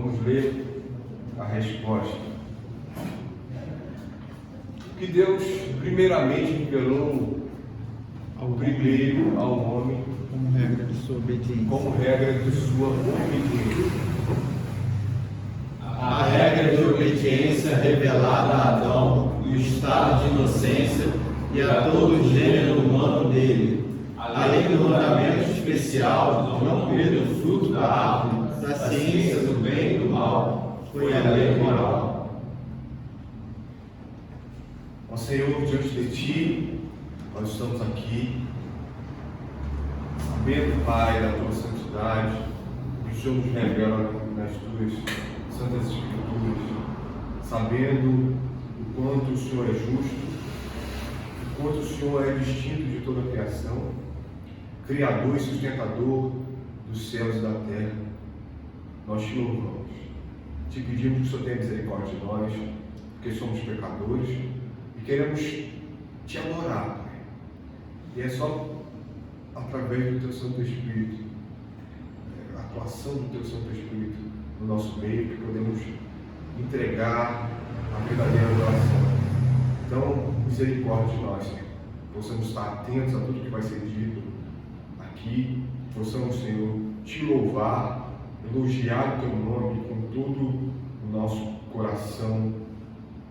Vamos ler a resposta. Que Deus primeiramente revelou primeiro ao homem como regra de sua obediência. A regra de obediência revelada a Adão e o estado de inocência e a todo o gênero humano dele, além do mandamento especial de não comer do fruto da árvore, da ciência do bem e do mal, foi a lei moral. Ó Senhor, diante de Ti, nós estamos aqui, sabendo, Pai, da Tua santidade, que o Senhor nos revela nas Tuas Santas Escrituras, sabendo o quanto o Senhor é justo, o quanto o Senhor é distinto de toda a criação, Criador e sustentador dos céus e da terra. Nós te louvamos, te pedimos que o Senhor tenha misericórdia de nós, porque somos pecadores e queremos te adorar, Pai. E é só através do Teu Santo Espírito, a atuação do Teu Santo Espírito no nosso meio, que podemos entregar a verdadeira adoração. Então, misericórdia de nós, Senhor. Possamos estar atentos a tudo que vai ser dito aqui, possamos, Senhor, te louvar, elogiar o Teu nome com todo o nosso coração,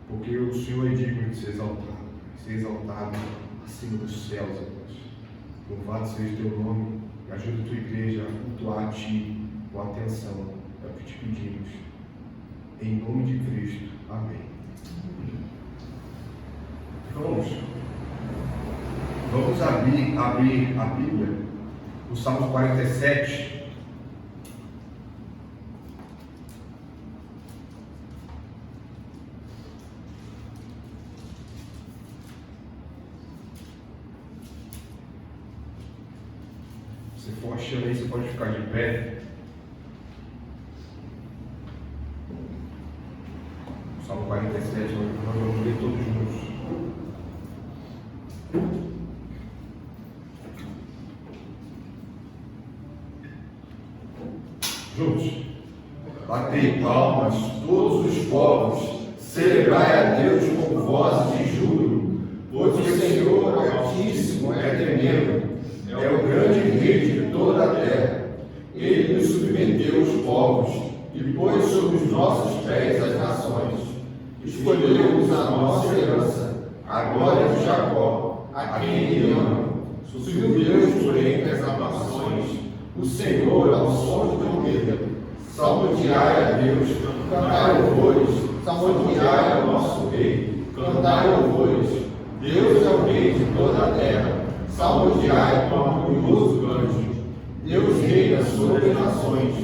porque o Senhor é digno de ser exaltado acima dos céus, Deus. Louvado seja o Teu nome e ajuda a Tua igreja a cultuar a Ti com atenção. É o que te pedimos. Em nome de Cristo. Amém. Vamos abrir a Bíblia no Salmo 47. Se for achando aí, você pode ficar de pé. Salmo 47, nós vamos ler todos juntos. Juntos. Batei palmas, todos os povos, celebrai a Deus com vozes de júbilo, pois o Senhor Altíssimo é tremendo, é o grande rei de toda a terra. Ele nos submeteu os povos e pôs sob os nossos pés as nações. Escolheu-nos a nossa herança, a glória de Jacó, a quem ele ama. Subiu Deus por entre as nações, o Senhor ao som de trombeta. Salmodiai a Deus, cantai louvores, salmodiai ao nosso Rei, cantai louvores. Deus é o Rei de toda a terra, salmodiai com orgulhoso cântico. Deus reina sobre as nações,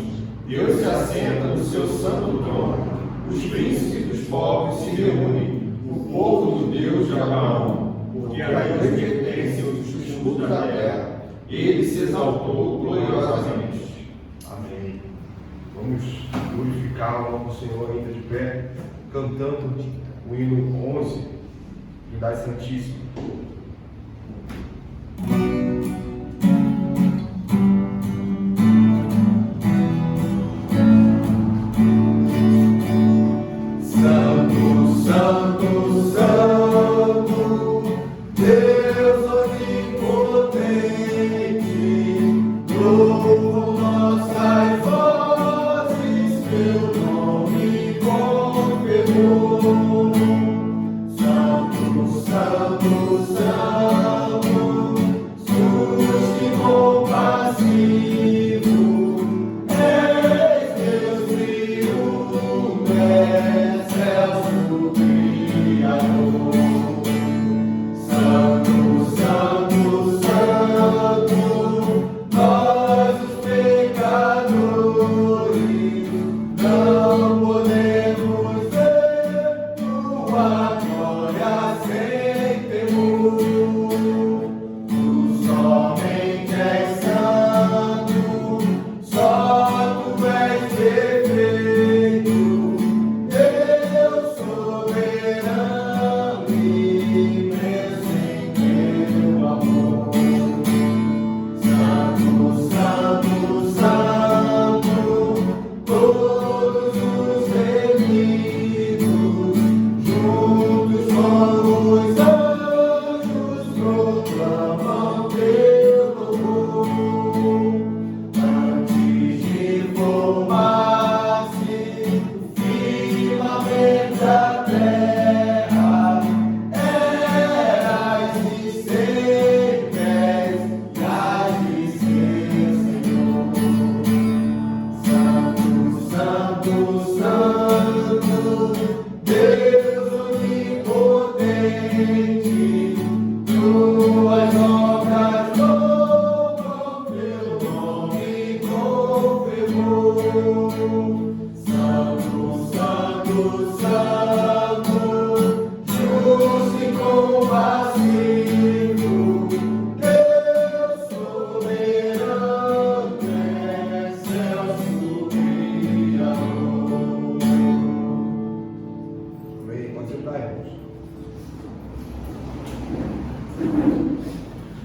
Deus se assenta no seu santo trono. Os príncipes dos povos se reúnem, o povo do Deus de Abraão, porque a Deus pertencem os escudos da terra. Ele se exaltou gloriosamente. Amém. Vamos glorificar o nosso Senhor ainda de pé, cantando o hino 11, Trindade Santíssima. Nós os pecadores não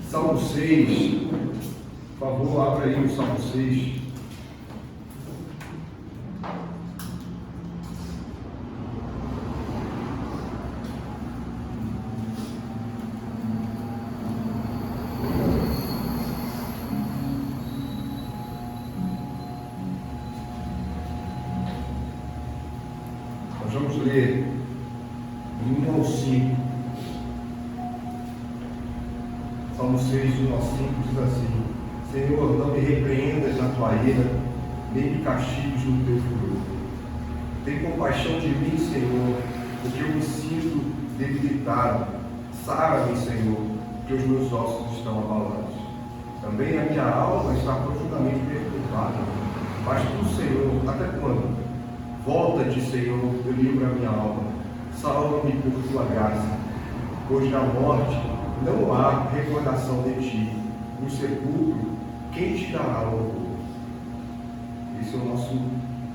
Salmo 6, por favor, abra aí o Salmo 6. Nós vamos ler de 1 ao 5. Salmo 6, 1 ao 5 diz assim: Senhor, não me repreendas na tua ira, nem me castigues no teu furor. Tem compaixão de mim, Senhor, porque eu me sinto debilitado. Sara-me, Senhor, porque os meus ossos estão abalados. Também a minha alma está profundamente perturbada. Mas tu, Senhor, até quando? Volta-te, Senhor, eu livro a minha alma. Salva-me por tua graça, pois na morte não há recordação de ti. No sepulcro, quem te dará louvor? Esse é o nosso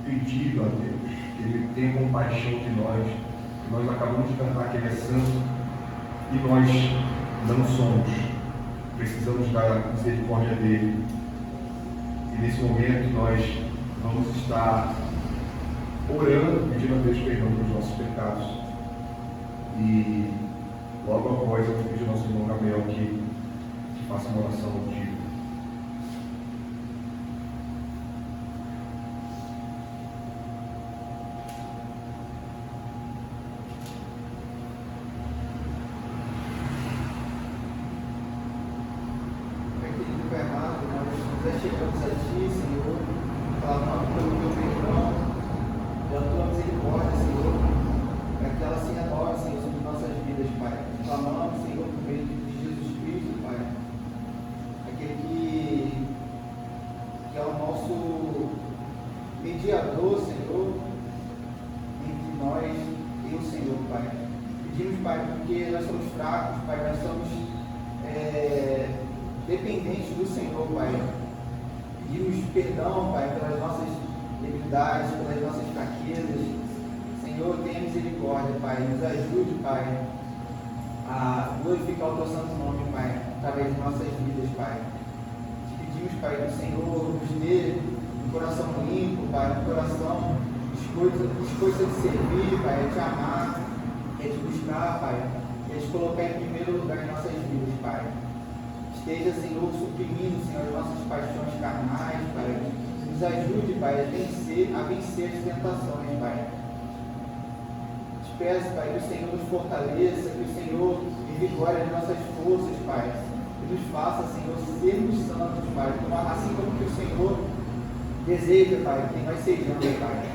pedido a Deus, que Ele tenha compaixão de nós. Nós acabamos de cantar que Ele é santo e nós não somos. Precisamos da misericórdia dEle. E nesse momento nós vamos estar orando, pedindo a Deus perdão pelos nossos pecados. E logo após eu vou pedir ao nosso irmão Gabriel que faça uma oração contigo. Querido Pai amado, nós nos chegamos a Ti, Senhor, clamando pelo Teu perdão, pela Tua misericórdia, Senhor, para que ela se renove, Senhor, sobre nossas vidas, Pai. Clamamos, Senhor, por meio de Jesus Cristo, Pai, aquele que é o nosso mediador, Senhor, entre nós e o Senhor, Pai. Pedimos, Pai, porque nós somos fracos, Pai, nós somos dependentes do Senhor, Pai. Pedimos perdão, Pai, pelas nossas debilidades, pelas nossas fraquezas. Senhor, tenha misericórdia, Pai. Nos ajude, Pai, a glorificar o Teu santo nome, Pai, através de nossas vidas, Pai. Te pedimos, Pai, que o Senhor nos dê um coração limpo, Pai, um coração disposto a te servir, Pai, a te amar, a te buscar, Pai, e a te colocar em primeiro lugar em nossas vidas, Pai. Esteja, Senhor, suprimindo, Senhor, as nossas paixões carnais, Pai. Nos ajude, Pai, a vencer as tentações, Pai. Te peço, Pai, que o Senhor nos fortaleça, que o Senhor revigore as nossas forças, Pai. Que nos faça, Senhor, sermos santos, Pai. Assim como que o Senhor deseja, Pai, que nós sejamos, Pai.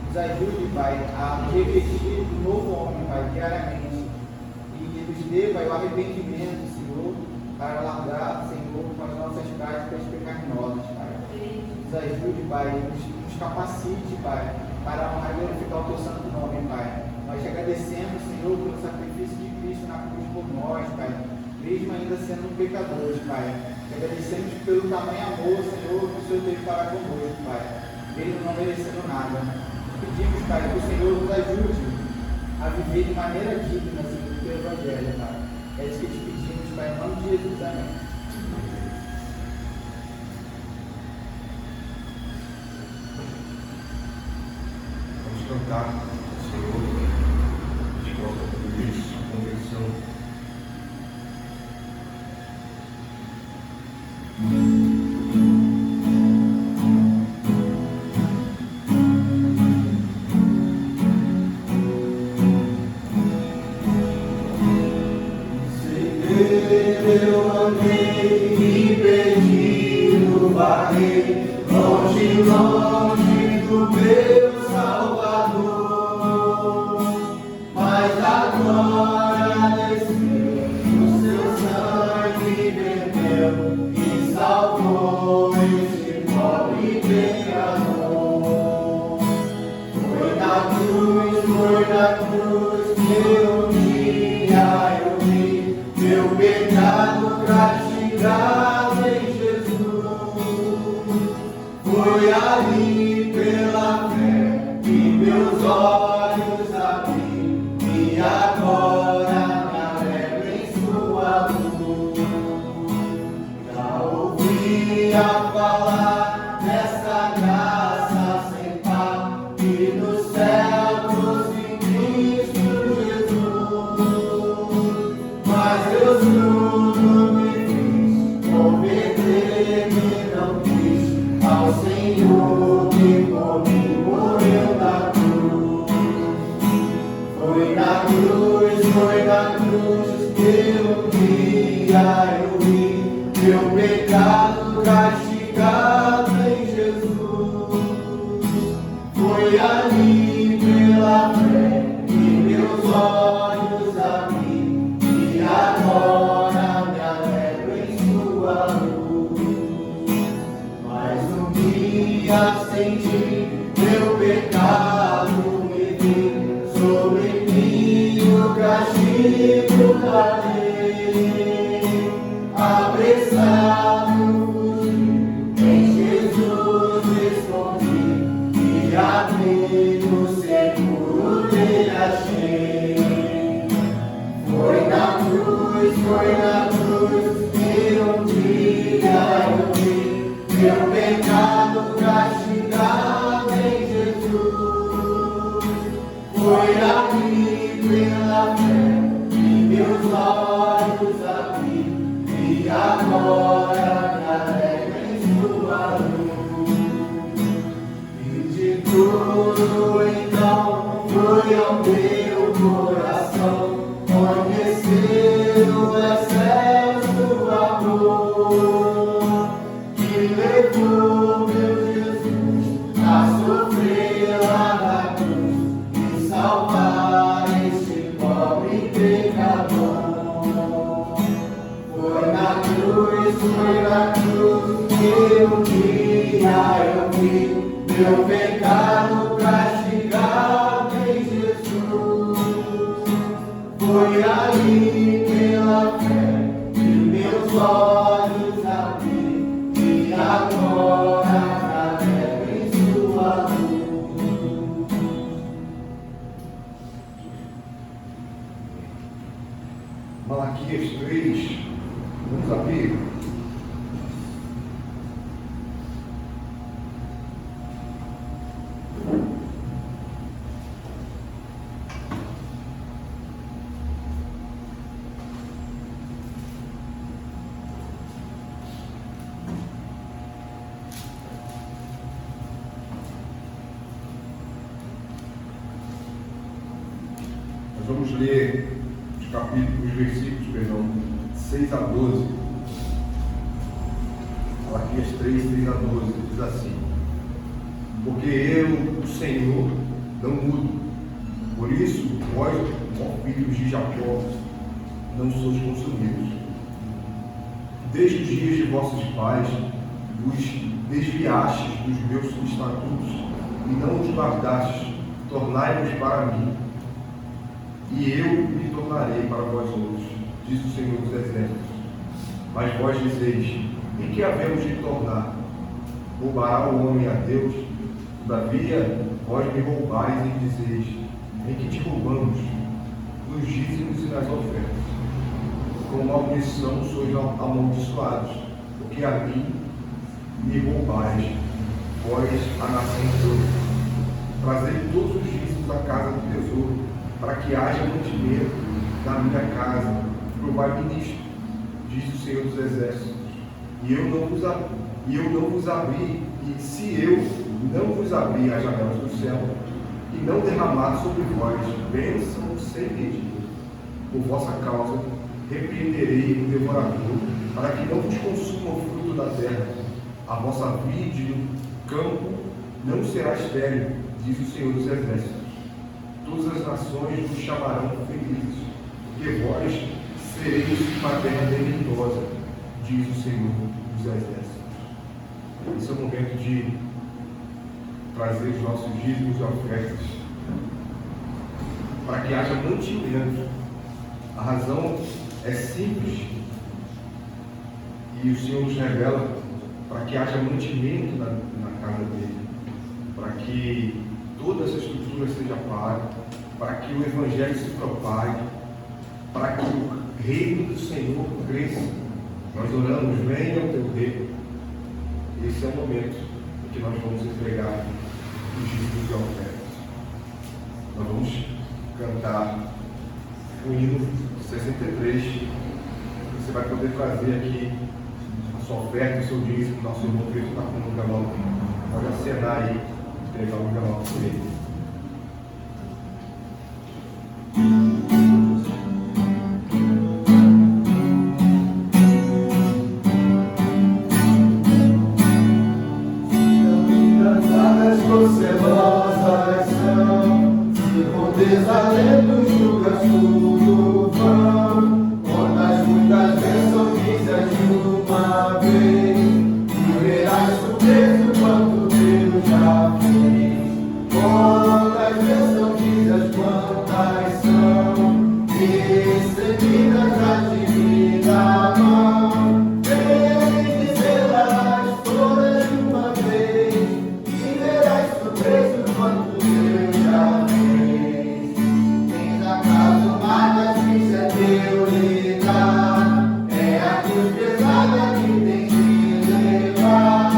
Nos ajude, Pai, a revestir do novo homem, Pai, diariamente. E nos dê, Pai, o arrependimento, Senhor, para largar, Senhor, com as nossas práticas pecaminosas, Pai. Nos ajude, Pai, nos capacite, Pai, para honrar e glorificar o Teu santo nome, Pai. Nós te agradecemos, Senhor, pelo sacrifício de Cristo na cruz por nós, Pai, mesmo ainda sendo pecadores, Pai. Te agradecemos pelo tamanho amor, Senhor, que o Senhor teve para conosco, Pai, mesmo não merecendo nada. Pedimos, Pai, que o Senhor nos ajude a viver de maneira digna, Senhor, do Teu Evangelho, Pai. É isso que te pedimos, Pai, em nome de Jesus. Amém. Vamos cantar, Senhor, de volta por isso, a conversão. Longe, longe do meu na cruz que um dia eu vi, meu pecado castigado em Jesus. Foi ali pela fé que meus olhos abri, e agora me alegro em sua luz. Já ouvia falar dessa graça sem par, e no céu trouxe Cristo Jesus. Mas eu tudo me fiz, obedecer não quis ao Senhor que por mim morreu na cruz. Foi na cruz que um dia eu vi meu pecado castigado em Jesus. Foi ali pela fé que meus olhos abri, e agora me alegro em sua luz. Mas um dia senti meu pecado me vir, sobre mim o castigo da lei. Apressado fugi, em Jesus escondi, e abrigo seguro dele achei. Foi na cruz que um dia eu vi meu pecado castigado em Jesus. Foi ali pela fé que meus olhos abri, e agora me alegro em sua luz. E de tudo então foi ao meu coração conhecer o excelso amor que levou meu Jesus a sofrer lá na cruz e salvar este pobre pecador. Foi na cruz que um dia eu vi meu pecado castigado em Jesus. Foi ali pela fé que meus olhos abri, e agora me alegro em sua luz. Malaquias 3, vamos abrir. Nós vamos ler os versículos, 6 a 12. Malaquias 3, 6 a 12, diz assim: porque eu, o Senhor, não mudo. Por isso, vós, ó filhos de Jacó, não sois consumidos. Desde os dias de vossos pais, vos desviastes dos meus estatutos, e não os guardastes. Tornai-vos para mim, e eu me tornarei para vós outros, diz o Senhor dos Exércitos. Mas vós dizeis: em que havemos de tornar? Roubará o homem a Deus? Todavia, vós me roubais e dizeis: em que te roubamos? Nos dízimos e nas ofertas. Com maldição sois amaldiçoados, porque a mim me roubais, vós a nação toda. Trazei todos os dízimos à casa do tesouro, para que haja mantimento na minha casa. Provai-me nisto, diz o Senhor dos Exércitos. E eu não vos abri, e se eu não vos abrir as janelas do céu, e não derramar sobre vós bênção sem medida, por vossa causa repreenderei o devorador, para que não vos consuma o fruto da terra. A vossa vide no campo não será estéril, diz o Senhor dos Exércitos. Todas as nações vos chamarão felizes, porque vós sereis uma terra deleitosa, diz o Senhor dos Exércitos. Esse é o momento de trazer os nossos dízimos e ofertas para que haja mantimento. A razão é simples e o Senhor nos revela para que haja mantimento na casa dele, para que toda essa estrutura seja paga, para que o Evangelho se propague, para que o reino do Senhor cresça. Nós oramos, venha o teu reino. Esse é o momento em que nós vamos entregar os dízimos e ofertas. Nós vamos cantar o hino 63. Você vai poder trazer aqui a sua oferta, o seu dízimo. Nosso irmão Cristo está com o envelope. Pode acenar aí, entregar o envelope para ele. Procelosas são, se com desalento julgas tudo vão, quantas muitas bênçãos dias de uma vez, e verás surpreso quanto Deus já fez. Quantas bênçãos dias, quantas são, recebidas da divina mão, bendizê-las todas de uma vez. Preço quanto Deus já fez. Tens acaso uma justiça teu lidar, é a cruz pesada que tens de levar.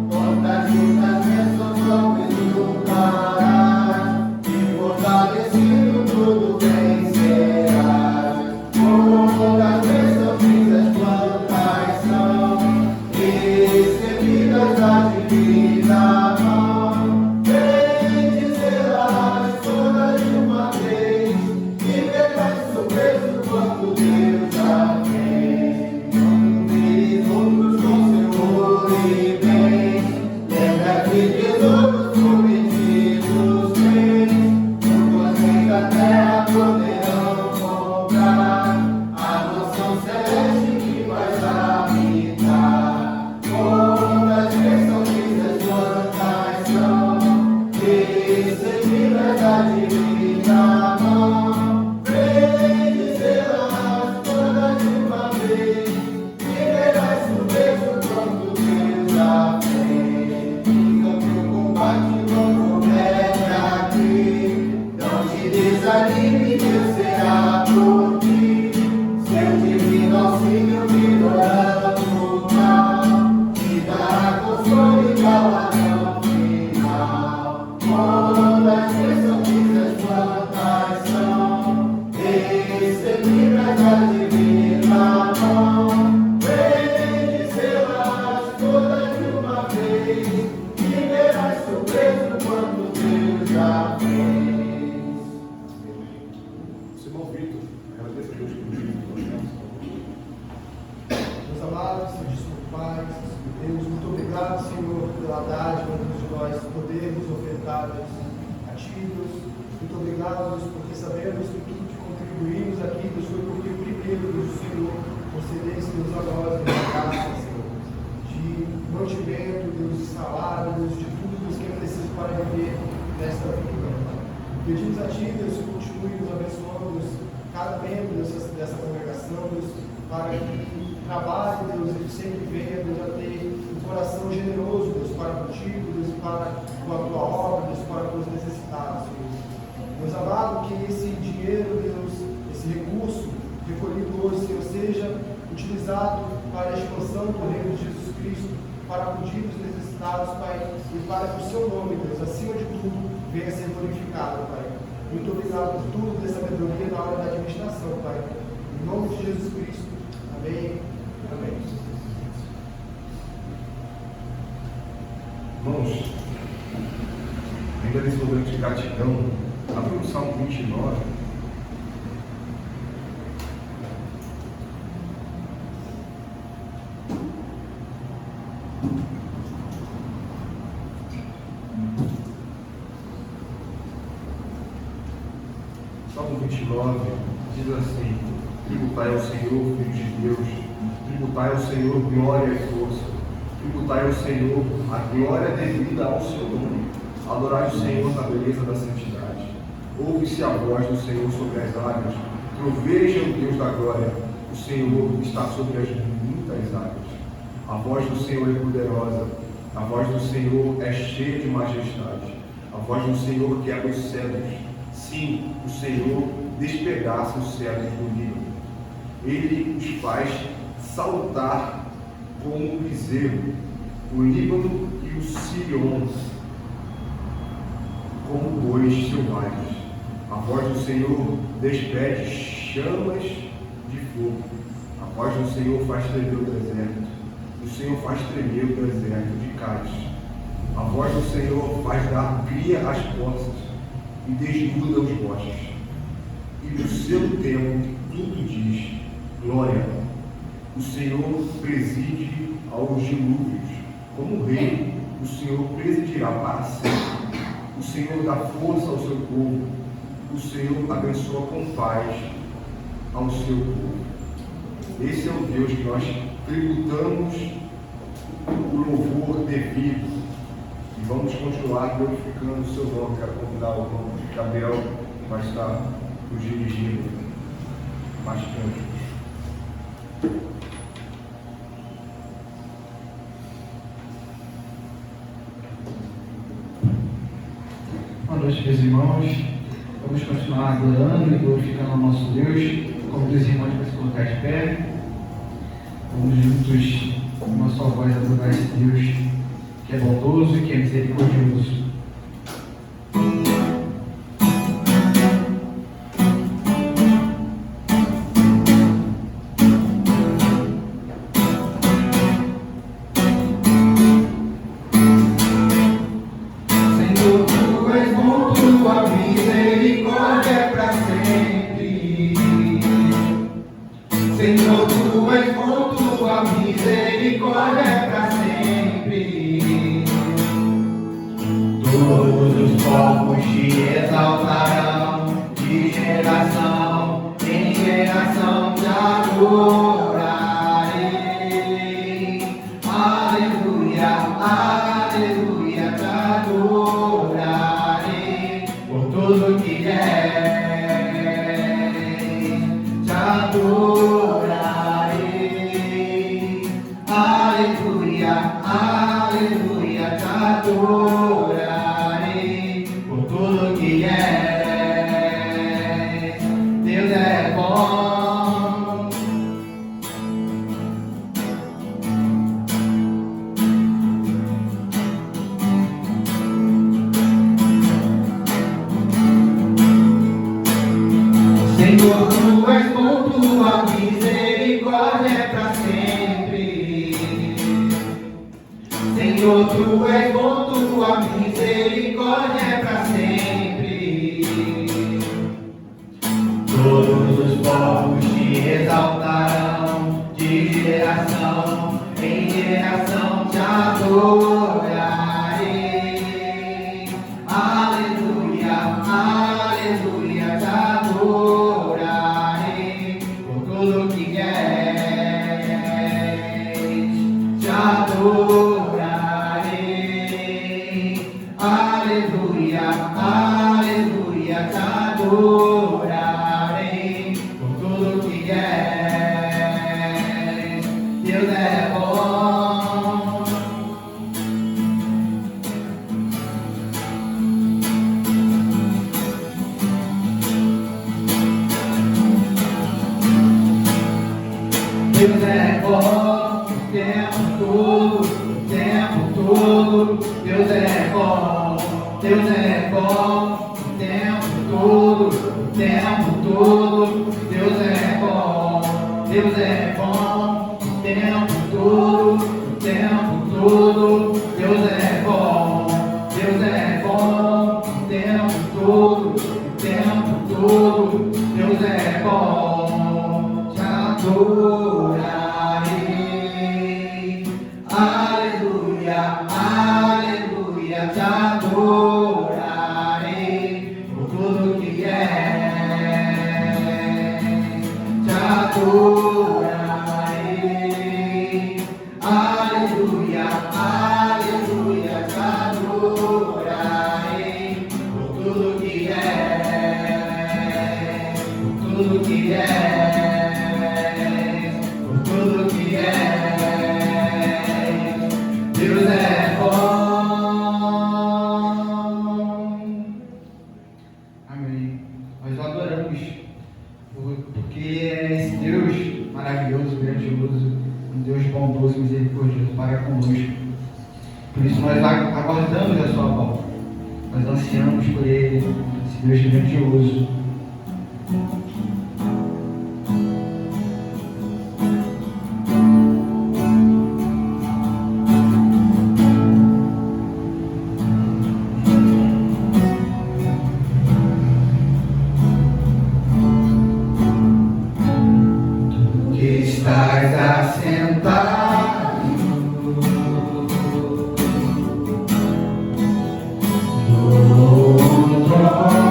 Quantas lutas bênçãos são exultarás, e fortalecido tudo vencerás. Quantas bênçãos dias, quantas são, recebidas da divina mão. Pedimos a Ti, Deus, que continue nos abençoando, Deus, cada membro dessa congregação, Deus, para que trabalhe, Deus, e sempre venha, Deus, a ter um coração generoso, Deus, para contigo, Deus, para com a Tua obra, Deus, para com os necessitados, Deus. Deus amado, que esse dinheiro, Deus, esse recurso recolhido hoje, Senhor, seja utilizado para a expansão do reino de Jesus Cristo, para acudir os necessitados, Pai, e para que o Seu nome, Deus, acima de tudo, venha a ser glorificado, Pai. Muito obrigado por tudo, dessa sabedoria na hora da administração, Pai. Em nome de Jesus Cristo. Amém. Amém. Irmãos, ainda nesse momento de gratidão, abre o Salmo 29. Salmo 29 diz assim: tributai ao Senhor, filhos de Deus, tributai ao Senhor glória e força, tributai ao Senhor a glória devida ao seu nome, adorai o Senhor na beleza da santidade. Ouve-se a voz do Senhor sobre as águas. Troveja o Deus da glória. O Senhor está sobre as muitas águas. A voz do Senhor é poderosa. A voz do Senhor é cheia de majestade. A voz do Senhor quebra os cedros. Sim, o Senhor despedaça os cedros do Líbano. Ele os faz saltar como um bezerro, o Líbano e o Sirion como bois selvagens. A voz do Senhor despede chamas de fogo. A voz do Senhor faz tremer o deserto. O Senhor faz tremer o deserto de Cádiz. A voz do Senhor faz dar cria às poças e desnuda os bosques. E no seu tempo tudo diz: glória. O Senhor preside aos dilúvios. Como rei, o Senhor presidirá para sempre. O Senhor dá força ao seu povo. O Senhor abençoa com paz ao seu povo. Esse é o Deus que nós tributamos o louvor devido. E vamos continuar glorificando o seu nome. Quero convidar o irmão Gabriel, que vai estar nos dirigindo bastante. Boa noite, meus irmãos. Vamos continuar adorando e glorificando ao nosso Deus. Como os irmãos vão se colocar de pé. Vamos juntos, com uma só voz, adorar esse Deus que é bondoso e que é misericordioso. Deus é bom o tempo todo, Deus é bom, Deus é bom o tempo todo, Deus é bom, Deus é bom o tempo todo, Deus é bom, Deus é bom o tempo todo, Deus é bom, te adorarei, aleluia, aleluia, te adorarei por tudo que é, te adorarei, aleluia, aleluia, te adorarei por tudo que é. tudo que és, por tudo que és. Deus é bom. Amém. Nós o adoramos porque é esse Deus maravilhoso, grandioso, um Deus bondoso e misericordioso para conosco. Por isso nós aguardamos a sua volta. Nós ansiamos por Ele, esse Deus grandioso. Estás assentado no trono,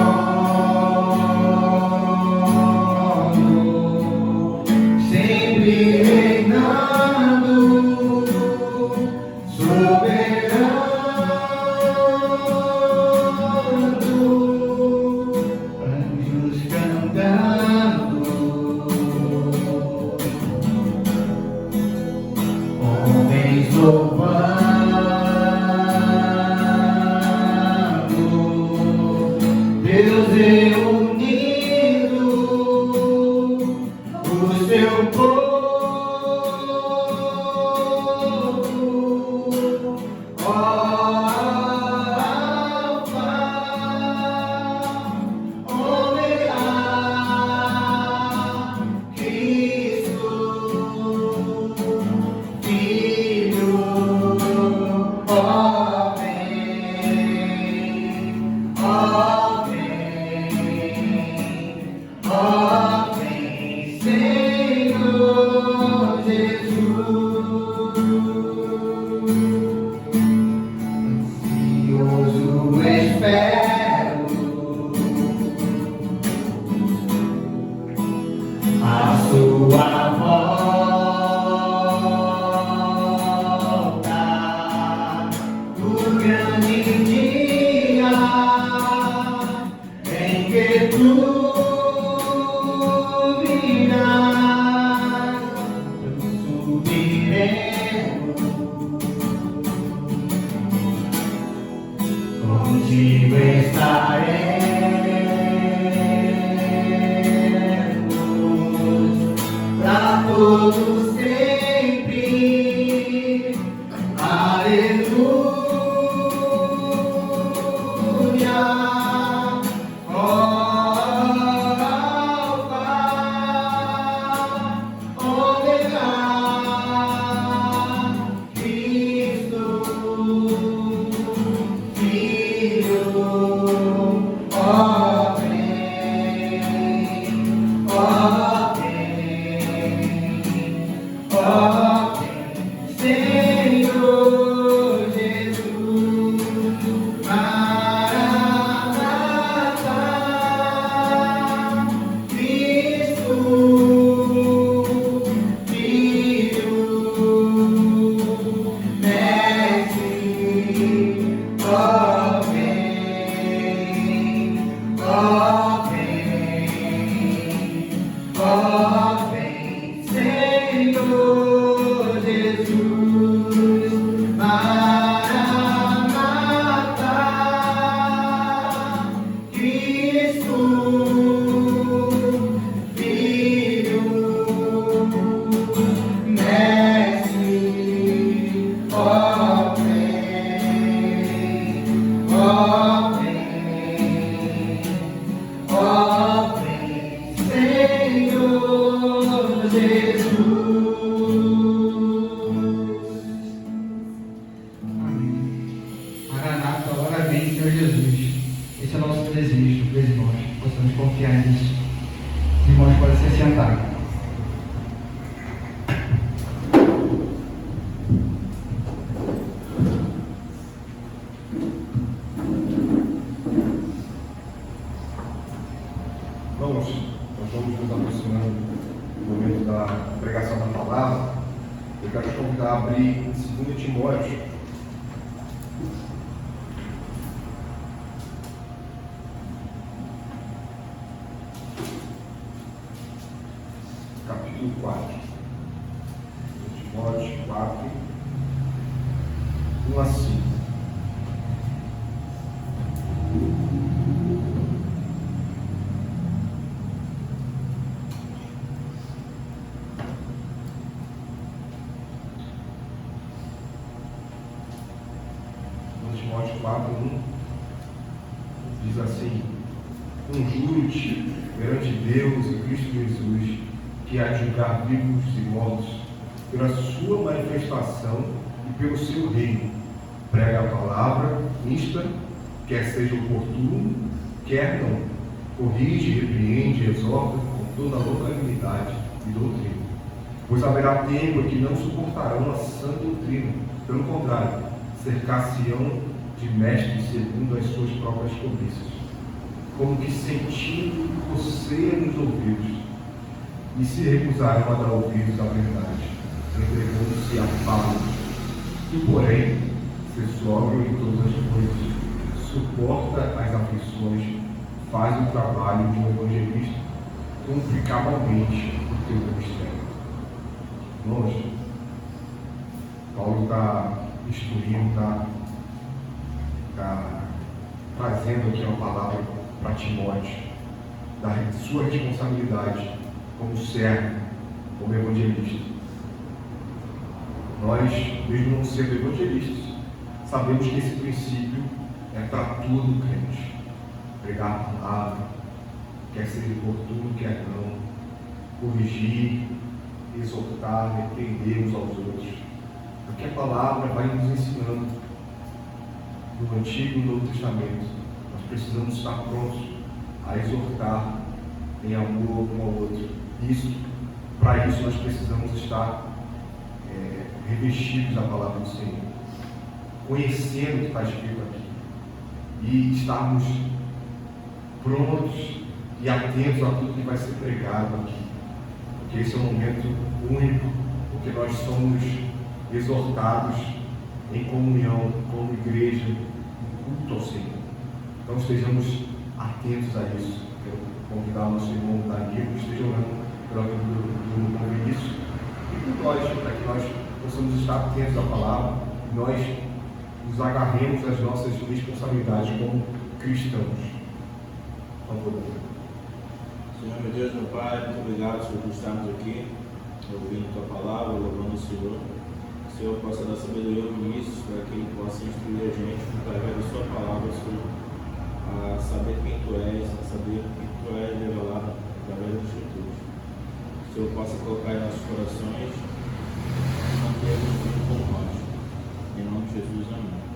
sempre reinando, soberano, anjos cantando, homens louvando, Deus reunido, o seu povo, ó Alfa, Ômega, Cristo, Filho, ó vem, Senhor Jesus. Ansioso espero a sua volta, o grande dia em que tu virás, subiremos contigo estaremos pra todo sempre. Aleluia. Ó Alfa, Ômega, Cristo, Filho, ó vem, Senhor Jesus. Maranata, Cristo, Filho, Mestre, ó vem, Senhor Jesus. Maranata, Cristo, Filho, Mestre, ó vem, Senhor Jesus. Amém. Maranata, ora vem, Senhor Jesus. Esse é o nosso desejo, meus irmãos. Possamos confiar nisso. Os irmãos podem se sentar. Vamos, nós vamos nos aproximando do momento da pregação da palavra. Eu quero te convidar a abrir em 2 Timóteo. capítulo 4. Timóteo 4, 1 a 5. Timóteo 4, 1 diz assim: conjuro-te perante Deus e Cristo Jesus, que há de julgar vivos e mortos, pela sua manifestação e pelo seu reino. Prega a palavra, insta, quer seja oportuno, quer não. Corrige, repreende, exorta com toda a longanimidade e doutrina. Pois haverá tempo em que não suportarão a sã doutrina. Pelo contrário, cercar-se-ão de mestres segundo as suas próprias cobiças, como que sentindo coceira nos ouvidos, e se recusarão a dar ouvidos à verdade, entregando-se a fábulas. E porém, ser sóbrio em todas as coisas, suporta as aflições, faz o trabalho de um evangelista, cumpre cabalmente o teu ministério. Irmãos, Paulo está instruindo, está trazendo aqui uma palavra para Timóteo, da sua responsabilidade como servo, como evangelista. Nós, mesmo não sendo evangelistas, sabemos que esse princípio é para todo crente. Pregar a palavra, quer ser oportuno, quer não, corrigir, exortar, repreender uns aos outros. Porque a palavra vai nos ensinando. No Antigo e no Novo Testamento, nós precisamos estar prontos a exortar em amor um ao outro. Para isso nós precisamos estar revestidos da palavra do Senhor, conhecendo o que está escrito aqui e estarmos prontos e atentos a tudo que vai ser pregado aqui, porque esse é um momento único, porque nós somos exortados em comunhão como igreja, em culto ao Senhor. Então estejamos atentos a isso. Quero convidar o nosso irmão Danilo que esteja orando pela vida do isso e por nós, para que nós possamos estar atentos à palavra e nós nos agarremos às nossas responsabilidades como cristãos. Por favor. Senhor, meu Deus, meu Pai, muito obrigado, Senhor, por estarmos aqui, ouvindo Tua palavra, louvando o Senhor. Que o Senhor possa dar sabedoria ao ministro, para que Ele possa instruir a gente, através da Sua palavra, Senhor, a saber quem Tu és, a saber quem Tu és revelado através das Escrituras. Que o Senhor possa colocar em nossos corações e manter-nos como nós. Em nome de Jesus, amém.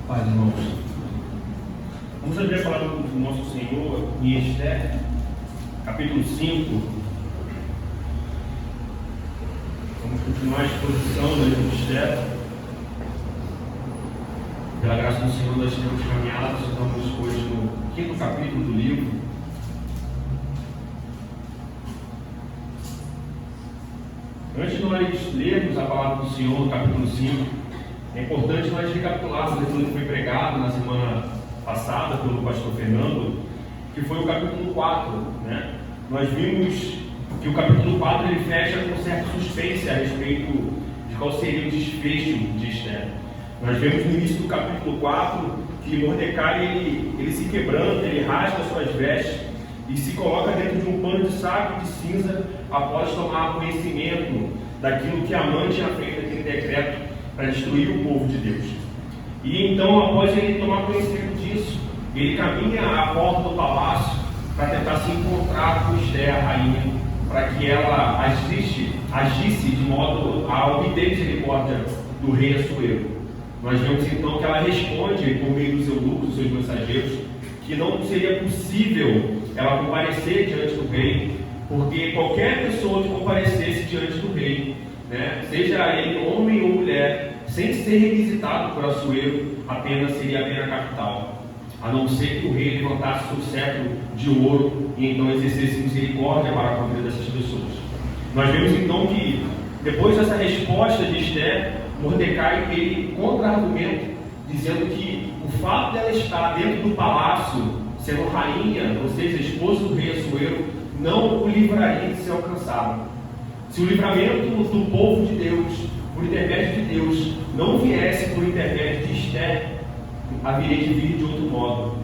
Paz, irmãos. Vamos abrir a palavra do nosso Senhor em Esther, capítulo 5. Vamos continuar a exposição do livro de Esther. Pela graça do Senhor, nós temos caminhado, estamos hoje no 5º capítulo do livro. Antes de nós lermos a palavra do Senhor no capítulo 5, é importante nós recapitularmos aquilo que foi pregado na semana passada pelo pastor Fernando, que foi o capítulo 4, né? Nós vimos que o capítulo 4 ele fecha com certo suspense a respeito de qual seria o desfecho de Esther. Nós vemos no início do capítulo 4 que Mordecai ele se quebranta, ele rasga suas vestes e se coloca dentro de um pano de saco de cinza após tomar conhecimento daquilo que Amã tinha feito, aquele decreto para destruir o povo de Deus. E então, após ele tomar conhecimento disso, ele caminha à porta do palácio para tentar se encontrar com Esther, a rainha, para que ela agisse de modo a obter misericórdia do rei Assuero. Nós vemos então que ela responde por meio dos eunucos, dos seus mensageiros, que não seria possível ela comparecer diante do rei, porque qualquer pessoa que comparecesse diante do rei, né, seja ele homem ou mulher, sem ser requisitado por Assuero, a pena seria a pena capital, a não ser que o rei levantasse seu cetro de ouro e então exercesse misericórdia para com a vida dessas pessoas. Nós vemos então que, depois dessa resposta de Esther, Mordecai ele contra-argumenta, dizendo que o fato dela estar dentro do palácio, sendo rainha, ou seja, esposa do rei Assuero, não o livraria de ser alcançado. Se o livramento do povo de Deus, por intermédio de Deus, não viesse por intermédio de Esther, haveria de vir de outro modo.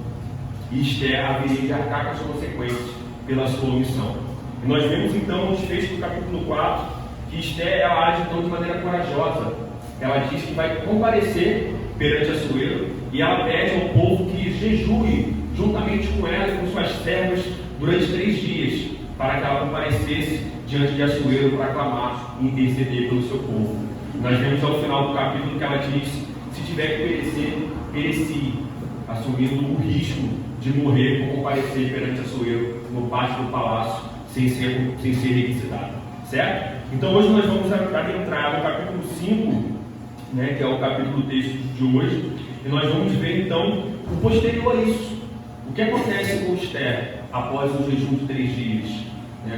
E Esther haveria de arcar com as consequências pela sua omissão. E nós vemos então no desfecho do capítulo 4 que Esther ela age então de maneira corajosa. Ela diz que vai comparecer perante Assuero e ela pede ao povo que jejue juntamente com ela e com suas servas durante 3 dias, para que ela comparecesse diante de Assuero para clamar e interceder pelo seu povo. Nós vemos ao final do capítulo que ela diz: se tiver que perecer, pereci, assumindo o risco de morrer por comparecer perante Assuero no pátio do palácio sem ser requisitado. Certo? Então hoje nós vamos adentrar no capítulo 5, que é o capítulo texto de hoje, e nós vamos ver então o posterior a isso. O que acontece com Esther após o jejum de 3 dias?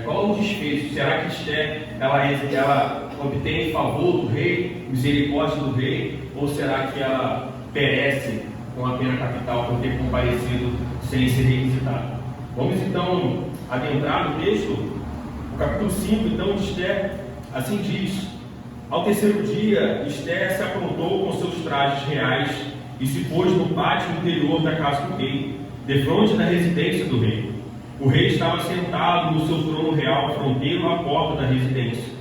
Qual é o desfecho? Será que Esther ela obtém favor do rei, misericórdia do rei, ou será que ela perece com a pena capital por ter comparecido sem ser requisitada? Vamos então adentrar no texto. O capítulo 5 então de Esther assim diz: ao 3º dia, Esther se aprontou com seus trajes reais e se pôs no pátio interior da casa do rei, defronte da residência do rei. O rei estava sentado no seu trono real, fronteiro à porta da residência.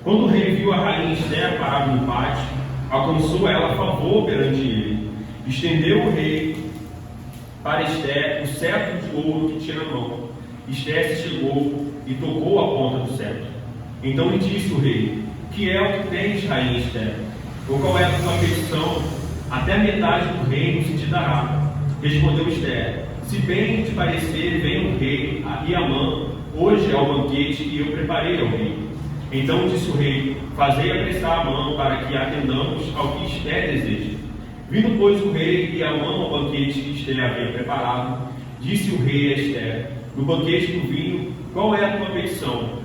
Quando o rei viu a rainha Esther parada no pátio, alcançou ela favor perante ele. Estendeu o rei para Esther o cetro de ouro que tinha na mão. Esther se chegou e tocou a ponta do cetro. Então lhe disse o rei: que é o que tens, rainha Esther? Ou qual é a tua petição? Até a metade do reino se te dará. Respondeu Esther: se bem te parecer, vem o rei e Amã hoje ao banquete que eu preparei ao rei. Então disse o rei: fazei apressar Amã para que atendamos ao que Esther deseja. Vindo, pois, o rei e Amã ao banquete que Esther havia preparado, disse o rei a Esther: no banquete do vinho, qual é a tua petição?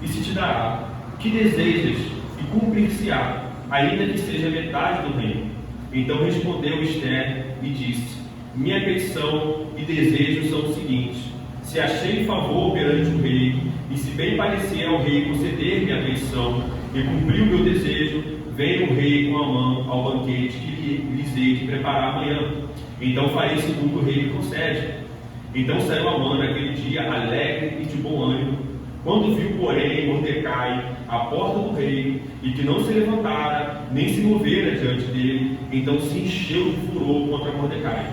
E se te dará. Que desejas? E cumprir-se-á, ainda que seja metade do reino. Então respondeu Esther e disse: minha petição e desejo são os seguintes: se achei favor perante o rei, e se bem parecer ao rei conceder-me a petição, e cumprir o meu desejo, venha o rei com Amã ao banquete que lhes hei de preparar amanhã. Então farei segundo o rei me concede. Então saiu Amã naquele dia alegre e de bom ânimo. Quando viu, porém, Mordecai à porta do rei, e que não se levantara, nem se movera diante dele, então se encheu de furor contra Mordecai.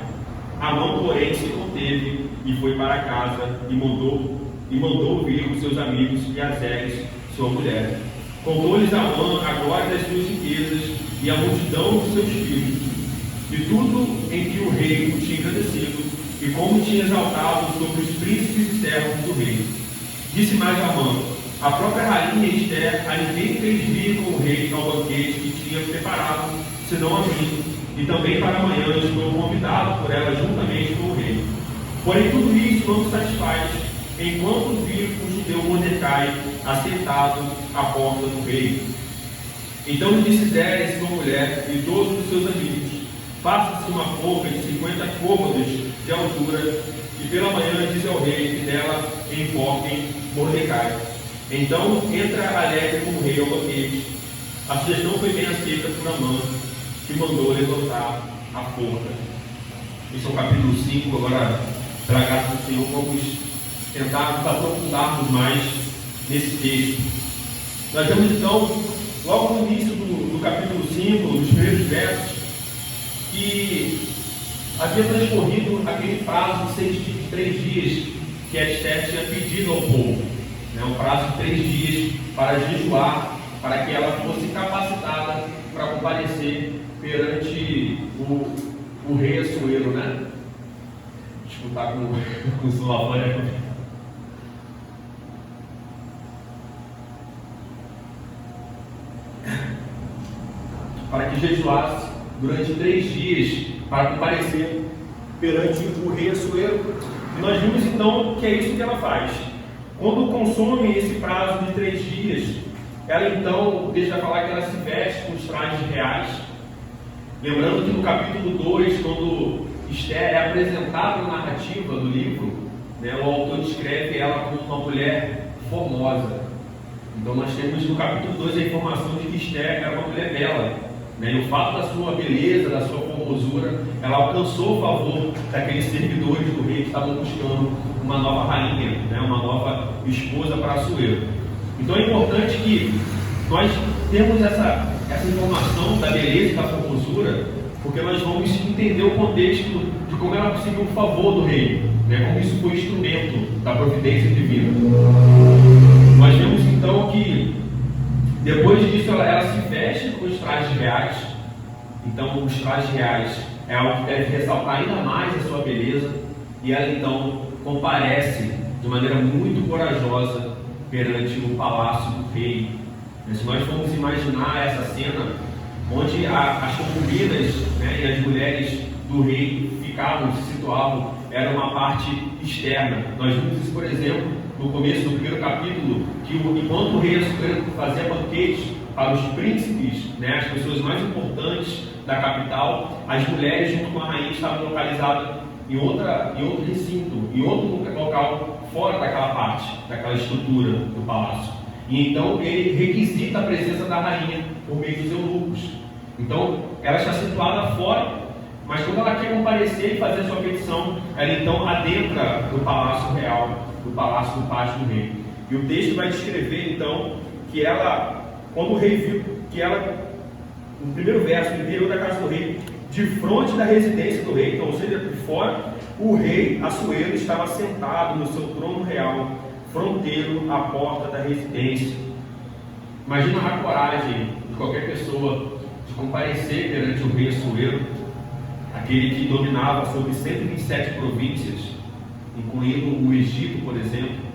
Amã, porém, se conteve e foi para casa e mandou vir os seus amigos e Azeres, sua mulher. Contou-lhes Amã a glória das suas riquezas e a multidão dos seus filhos, e tudo em que o rei o tinha agradecido, e como tinha exaltado sobre os príncipes e servos do rei. Disse mais Amã: a própria rainha Esther a ninguém fez vir com o rei ao banquete que tinha preparado, senão a mim, e também para amanhã estou convidado por ela juntamente com o rei. Porém tudo isso não me satisfaz, enquanto vi o judeu Mordecai assentado à porta do rei. Então lhe disse Zeres, sua mulher, e todos os seus amigos: faça-se uma forca de 50 côvados de altura, e pela manhã diz ao rei que dela enfoquem Mordecai. Então entra alegre com o rei ao banquete. A sugestão foi bem aceita por Amã, que mandou levantar a forca. Esse é o capítulo 5. Agora, pela graça do Senhor, vamos tentar nos aprofundarmos mais nesse texto. Nós vemos então, logo no início do capítulo 5, nos primeiros versos, que havia transcorrido aquele prazo de 3 dias que a Esther tinha pedido ao povo, um prazo de 3 dias para jejuar, para que ela fosse capacitada para comparecer perante o rei Assuero, Disputar com o Sulavânia. para que jejuasse durante 3 dias para comparecer perante o rei Assuero. E nós vimos então que é isso que ela faz. Quando consome esse prazo de 3 dias, ela então, deixa eu falar que ela se veste com os trajes reais. Lembrando que no capítulo 2, quando Esther é apresentada na narrativa do livro, né, o autor descreve ela como uma mulher formosa. Então nós temos no capítulo 2 a informação de que Esther era uma mulher bela, né, e o fato da sua beleza, da sua formosura, ela alcançou o favor daqueles servidores do rei que estavam buscando uma nova rainha, né, uma nova esposa para Assuero. Então é importante que nós temos essa informação da beleza e da formosura, porque nós vamos entender o contexto de como ela conseguiu o favor do rei, né? Como isso foi instrumento da providência divina. Nós vemos então que depois disso ela se veste com os trajes reais. Então os trajes reais é algo que deve ressaltar ainda mais a sua beleza, e ela então comparece de maneira muito corajosa perante o palácio do rei. Se nós formos imaginar essa cena onde as concubinas, né, e as mulheres do rei ficavam, se situavam, era uma parte externa. Nós vimos isso, por exemplo, no começo do primeiro capítulo, que enquanto o rei Assuero fazia banquetes para os príncipes, né, as pessoas mais importantes da capital, as mulheres junto com a rainha estavam localizadas em outro recinto, em outro local fora daquela parte, daquela estrutura do palácio. E então ele requisita a presença da rainha por meio dos eunucos. Então ela está situada fora, mas quando ela quer comparecer e fazer a sua petição, ela então adentra no palácio real, no palácio do pátio do rei. E o texto vai descrever então que ela, quando o rei viu que ela, no primeiro verso, no interior da casa do rei, de frente da residência do rei, então, ou seja, por fora, o rei Assuero estava sentado no seu trono real, fronteiro à porta da residência. Imagina a coragem de qualquer pessoa de comparecer perante o rei Assuero, aquele que dominava sobre 127 províncias, incluindo o Egito, por exemplo.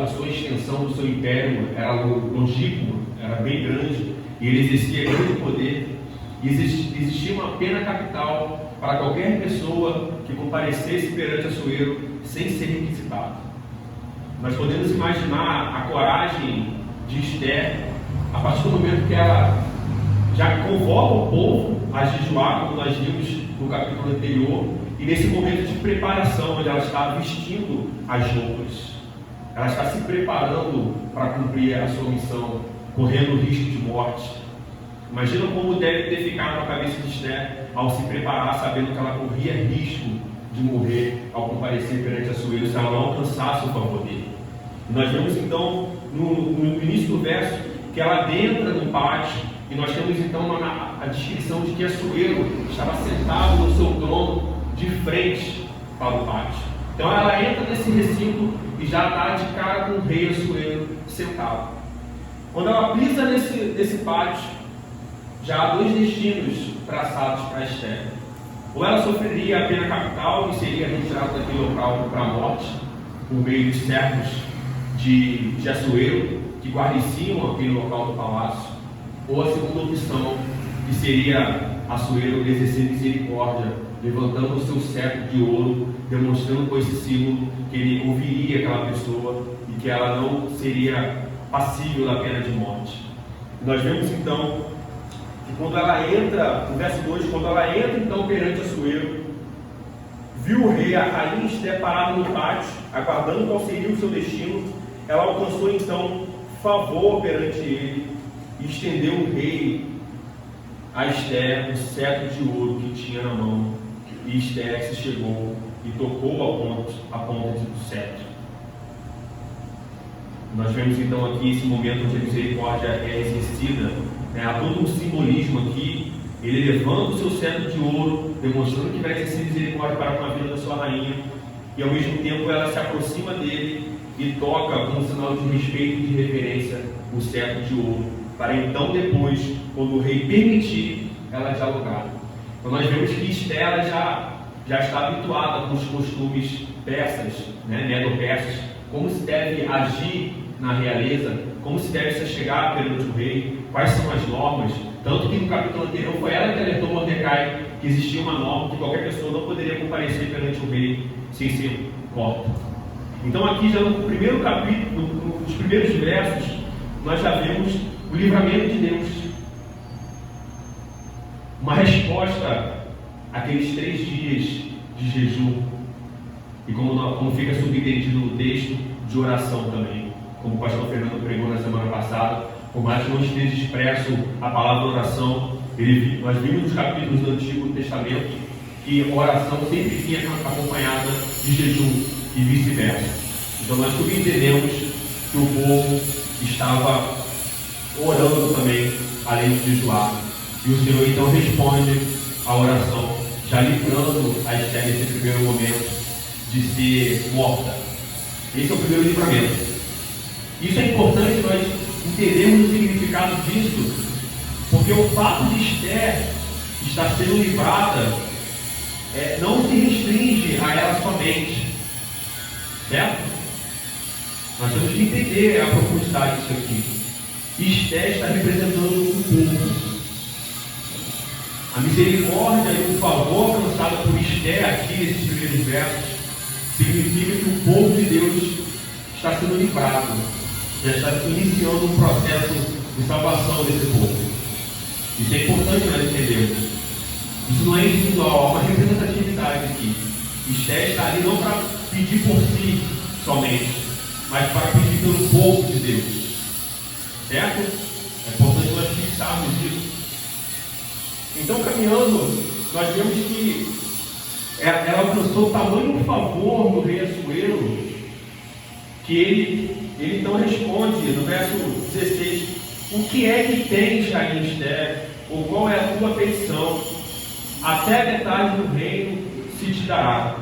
A sua extensão do seu império era longínquo, era bem grande, e ele exercia grande poder. E existia uma pena capital para qualquer pessoa que comparecesse perante Assuero sem ser requisitado. Nós podemos imaginar a coragem de Esther a partir do momento que ela já convoca o povo a jejuar, como nós vimos no capítulo anterior, e nesse momento de preparação, onde ela está vestindo as roupas, ela está se preparando para cumprir a sua missão, correndo o risco de morte. Imagina como deve ter ficado na cabeça de Esther ao se preparar, sabendo que ela corria risco de morrer ao comparecer perante Assuero se ela não alcançasse o favor dele. E nós vemos então no início do verso que ela adentra no pátio, e nós temos então a descrição de que Assuero estava sentado no seu trono de frente para o pátio. Então ela entra nesse recinto e já está de cara com o rei Assuero sentado. Quando ela pisa nesse pátio, já há 2 destinos traçados para Esther. Ou ela sofreria a pena capital e seria retirada daquele local para a morte, por meio dos servos de Assuero, que guarneciam aquele local do palácio. Ou a segunda opção, que seria Assuero exercer misericórdia, levantando o seu cetro de ouro, demonstrando com esse símbolo que ele ouviria aquela pessoa e que ela não seria passível da pena de morte. E nós vemos então que quando ela entra, no verso 2, quando ela entra então perante Assuero, viu o rei, a rainha Esther parada no pátio, aguardando qual seria o seu destino, ela alcançou então favor perante ele e estendeu o rei a Esther o cetro de ouro que tinha na mão, e Esther se chegou e tocou a ponta do cetro. Nós vemos então aqui esse momento onde a misericórdia é exercida, né? Há todo um simbolismo aqui. Ele levanta o seu cetro de ouro, demonstrando que vai exercer misericórdia para com a vida da sua rainha, e ao mesmo tempo ela se aproxima dele e toca como sinal de respeito e de reverência o cetro de ouro, para então depois, quando o rei permitir, ela dialogar. Então nós vemos que Esther já está habituada com os costumes persas, né, medo-persas, como se deve agir na realeza, como se deve se chegar perante o rei, quais são as normas, Tanto que no capítulo anterior foi ela que alertou Mordecai que existia uma norma que qualquer pessoa não poderia comparecer perante o rei sem ser morta. Então aqui já no primeiro capítulo, nos primeiros versos, nós já vemos o livramento de Deus. Uma resposta àqueles 3 dias de jejum. E como fica subentendido no texto, de oração também. Como o pastor Fernando pregou na semana passada, por mais que não esteja expresso a palavra oração, nós vimos nos capítulos do Antigo Testamento que a oração sempre vinha acompanhada de jejum e vice-versa. Então nós subentendemos que o povo estava orando também, além de jejuar. E o Senhor então responde à oração, já livrando a Esther nesse primeiro momento de ser morta. Esse é o primeiro livramento. Isso é importante nós entendermos o significado disso, porque o fato de Esther estar sendo livrada não se restringe a ela somente, certo? Nós temos que entender a profundidade disso aqui. Esther está representando o povo. A misericórdia e o favor alcançado por Esther aqui nesses primeiros versos significa que o povo de Deus está sendo livrado, já está iniciando um processo de salvação desse povo. Isso é importante nós entendermos. Isso não é individual, há uma representatividade aqui. Esther está ali não para pedir por si somente, mas para pedir pelo povo de Deus. Certo? É importante nós fixarmos isso. Então, caminhando, nós vemos que ela alcançou tamanho favor do rei Assuero, que ele então responde no verso 16: o que é que tens, rainha Esther, ou qual é a tua petição? Até a metade do reino se te dará.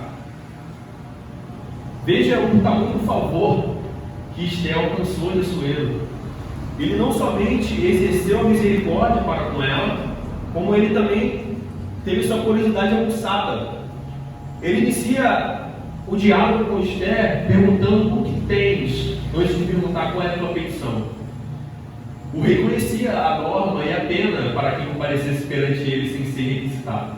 Veja o tamanho do favor que Esther alcançou de Assuero. Ele não somente exerceu a misericórdia para com ela, como ele também teve sua curiosidade aguçada. Ele inicia o diálogo com Esther perguntando o que tens, antes de perguntar qual é a tua petição. O rei conhecia a norma e a pena para que comparecesse perante ele sem ser requisitado.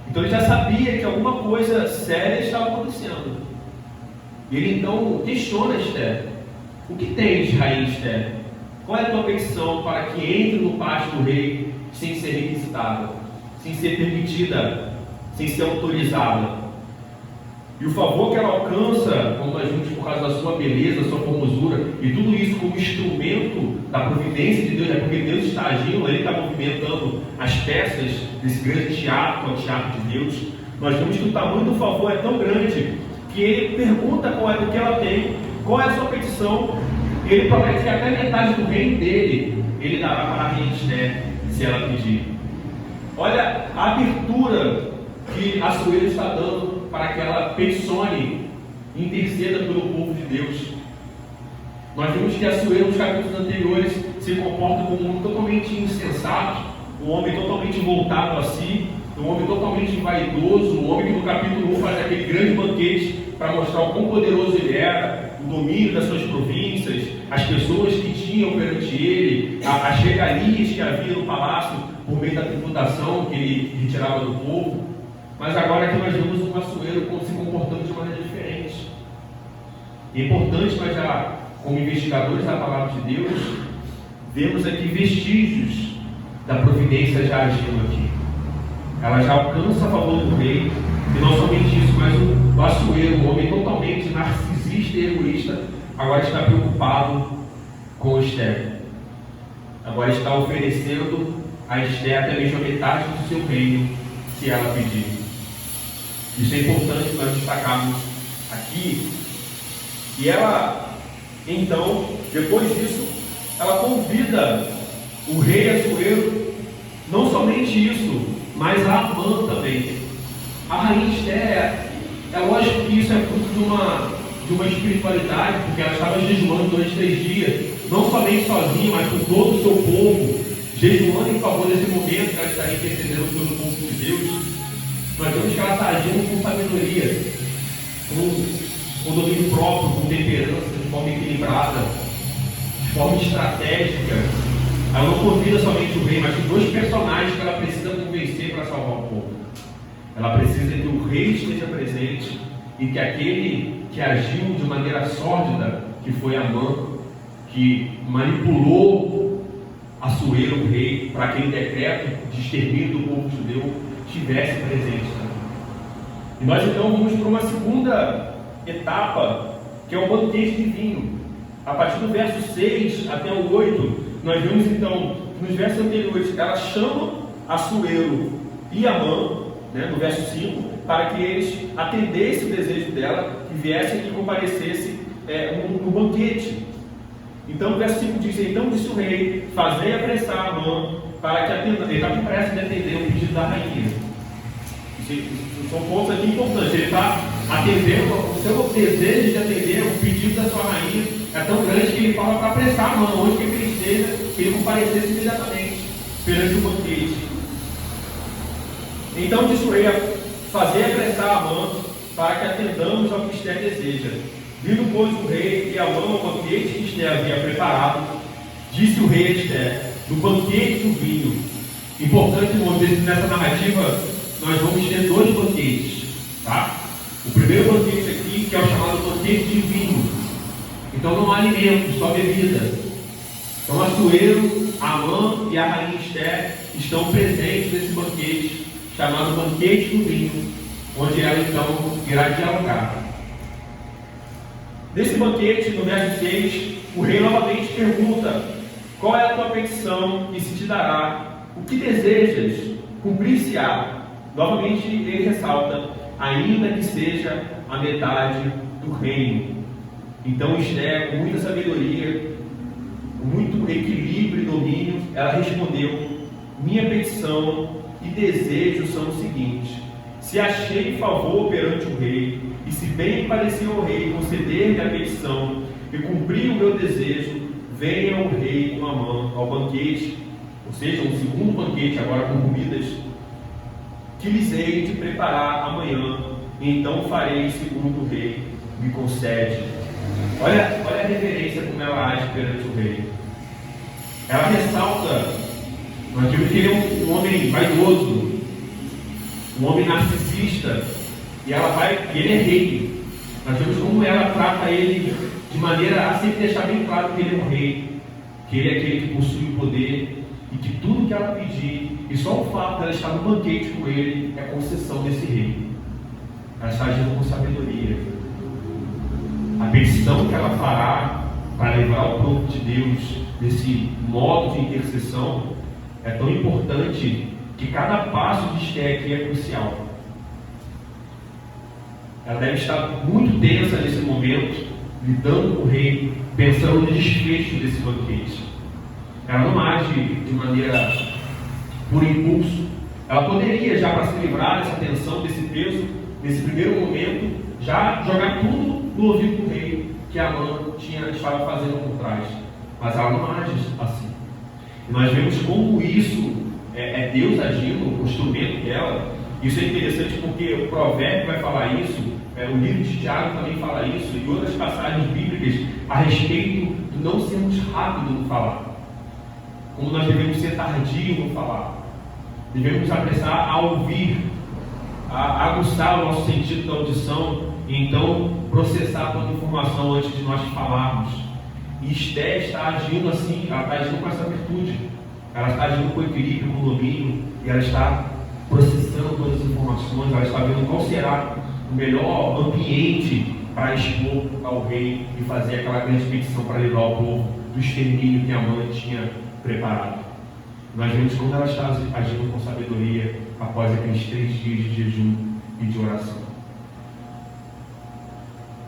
Então ele já sabia que alguma coisa séria estava acontecendo. Ele então questiona Esther: o que tens, rainha Esther? Qual é a tua petição para que entre no pátio do rei sem ser requisitada, sem ser permitida, sem ser autorizada? E o favor que ela alcança, como nós vimos, por causa da sua beleza, sua formosura, e tudo isso como instrumento da providência de Deus, porque Deus está agindo, Ele está movimentando as peças desse grande teatro, que é o teatro de Deus. Nós vemos que o tamanho do favor é tão grande que ele pergunta qual é o que ela tem, qual é a sua petição, e ele promete que até metade do reino dele ele dará para a rainha Esther, se ela pedir. Olha a abertura que Assuero está dando para que ela peticione e interceda pelo povo de Deus. Nós vimos que Assuero, nos capítulos anteriores, se comporta como um homem totalmente insensato, um homem totalmente voltado a si, um homem totalmente vaidoso, um homem que no capítulo 1 faz aquele grande banquete para mostrar o quão poderoso ele era, o domínio das suas províncias, as pessoas que tinham perante ele, as regalias que havia no palácio por meio da tributação que ele retirava do povo. Mas agora aqui nós vemos um Assuero se comportando de maneira diferente. É importante nós já, como investigadores da palavra de Deus, vemos aqui vestígios da providência já agindo aqui. Ela já alcança a favor do rei, e não somente isso, mas o Assuero, um homem totalmente narcisista e egoísta, agora está preocupado com Esther. Agora está oferecendo a Esther até mesmo a metade do seu reino, se ela pedir. Isso é importante nós destacarmos aqui. E ela, então, depois disso, ela convida o rei Assuero, não somente isso, mas a Amã também. A rainha Esther, é lógico que isso é fruto de uma espiritualidade, porque ela estava jejuando durante 3 dias, não somente sozinha, mas com todo o seu povo, jejuando em favor desse momento que ela estaria intercedendo pelo povo de Deus. Nós vemos que ela está agindo com sabedoria, com domínio próprio, com temperança, de forma equilibrada, de forma estratégica. ela não convida somente o rei, mas tem dois personagens que ela precisa convencer para salvar o povo. Ela precisa que o rei esteja presente e que aquele que agiu de maneira sórdida, que foi Amã, que manipulou Assuero, o rei, para aquele decreto de extermínio do povo judeu, estivesse presente também. E nós então vamos para uma segunda etapa, que é o banquete de vinho. A partir do verso 6 até o 8, nós vemos então, nos versos anteriores, ela chama Assuero e Amã, no verso 5, para que eles atendessem o desejo dela, que viessem e comparecessem no banquete. Então o verso 5 diz: então disse o rei, fazei apressar Amã, para que atenda. Ele está com pressa de atender o pedido da rainha. São pontos aqui importantes. Ele está atendendo, o seu desejo de atender o pedido da sua rainha é tão grande que ele fala para apressar Amã, onde que ele esteja, que ele comparecesse imediatamente perante o banquete. Então disse o rei, fazer apressar Amã, para que atendamos ao que Esther deseja. Vindo, pois, o rei e Amã ao banquete que Esther havia preparado, disse o rei a Esther, do banquete do vinho. Importante, nessa narrativa, nós vamos ter dois banquetes, tá? O primeiro banquete aqui, que é o chamado banquete de vinho. Então não há alimentos, só bebida. Então Assuero, Amã e a rainha Esther estão presentes nesse banquete, chamado banquete do vinho, onde ela então irá dialogar. Nesse banquete, no verso 6, o rei novamente pergunta: qual é a tua petição e se te dará? O que desejas? Cumprir-se-á. Novamente ele ressalta: ainda que seja a metade do reino. Então Esther, com muita sabedoria, com muito equilíbrio e domínio, ela respondeu: minha petição e desejo são os seguintes: se achei favor perante o rei, e se bem pareceu ao rei conceder-me a petição e cumprir o meu desejo, venha o rei com Amã ao banquete, ou seja, um segundo banquete agora com comidas, que lhes hei de preparar amanhã, e então farei segundo o rei me concede. Olha a reverência como ela age perante o rei. Ela ressalta, nós vimos que ele é um homem vaidoso, um homem narcisista, e ele é rei. Nós vemos como ela trata ele de maneira a sempre deixar bem claro que ele é um rei, que ele é aquele que possui o poder, e que tudo que ela pedir, e só o fato de ela estar no banquete com ele, é concessão desse rei. Ela está agindo com sabedoria. A petição que ela fará para levar o povo de Deus nesse modo de intercessão é tão importante que cada passo de Esther aqui é crucial. Ela deve estar muito tensa nesse momento, lidando com o rei, pensando no desfecho desse banquete. Ela não age de maneira por impulso. Ela poderia, já para se livrar dessa tensão, desse peso, nesse primeiro momento, já jogar tudo no ouvido do rei, que Amã estava fazendo por trás. Mas ela não age assim. E nós vemos como isso é Deus agindo com o instrumento dela. Isso é interessante porque o provérbio vai falar isso, o livro de Tiago também fala isso, e outras passagens bíblicas a respeito de não sermos rápidos no falar. Como nós devemos ser tardios no falar. Devemos apressar a ouvir, a aguçar o nosso sentido da audição, e então processar toda a informação antes de nós falarmos. E Esther está agindo assim, ela está agindo com essa virtude, ela está agindo com equilíbrio, com domínio, e ela está processando todas as informações, ela está vendo qual será o melhor ambiente para expor ao rei e fazer aquela grande petição para livrar o povo do extermínio que a mãe tinha preparado. Nós vemos como ela está agindo com sabedoria após aqueles 3 dias de jejum e de oração.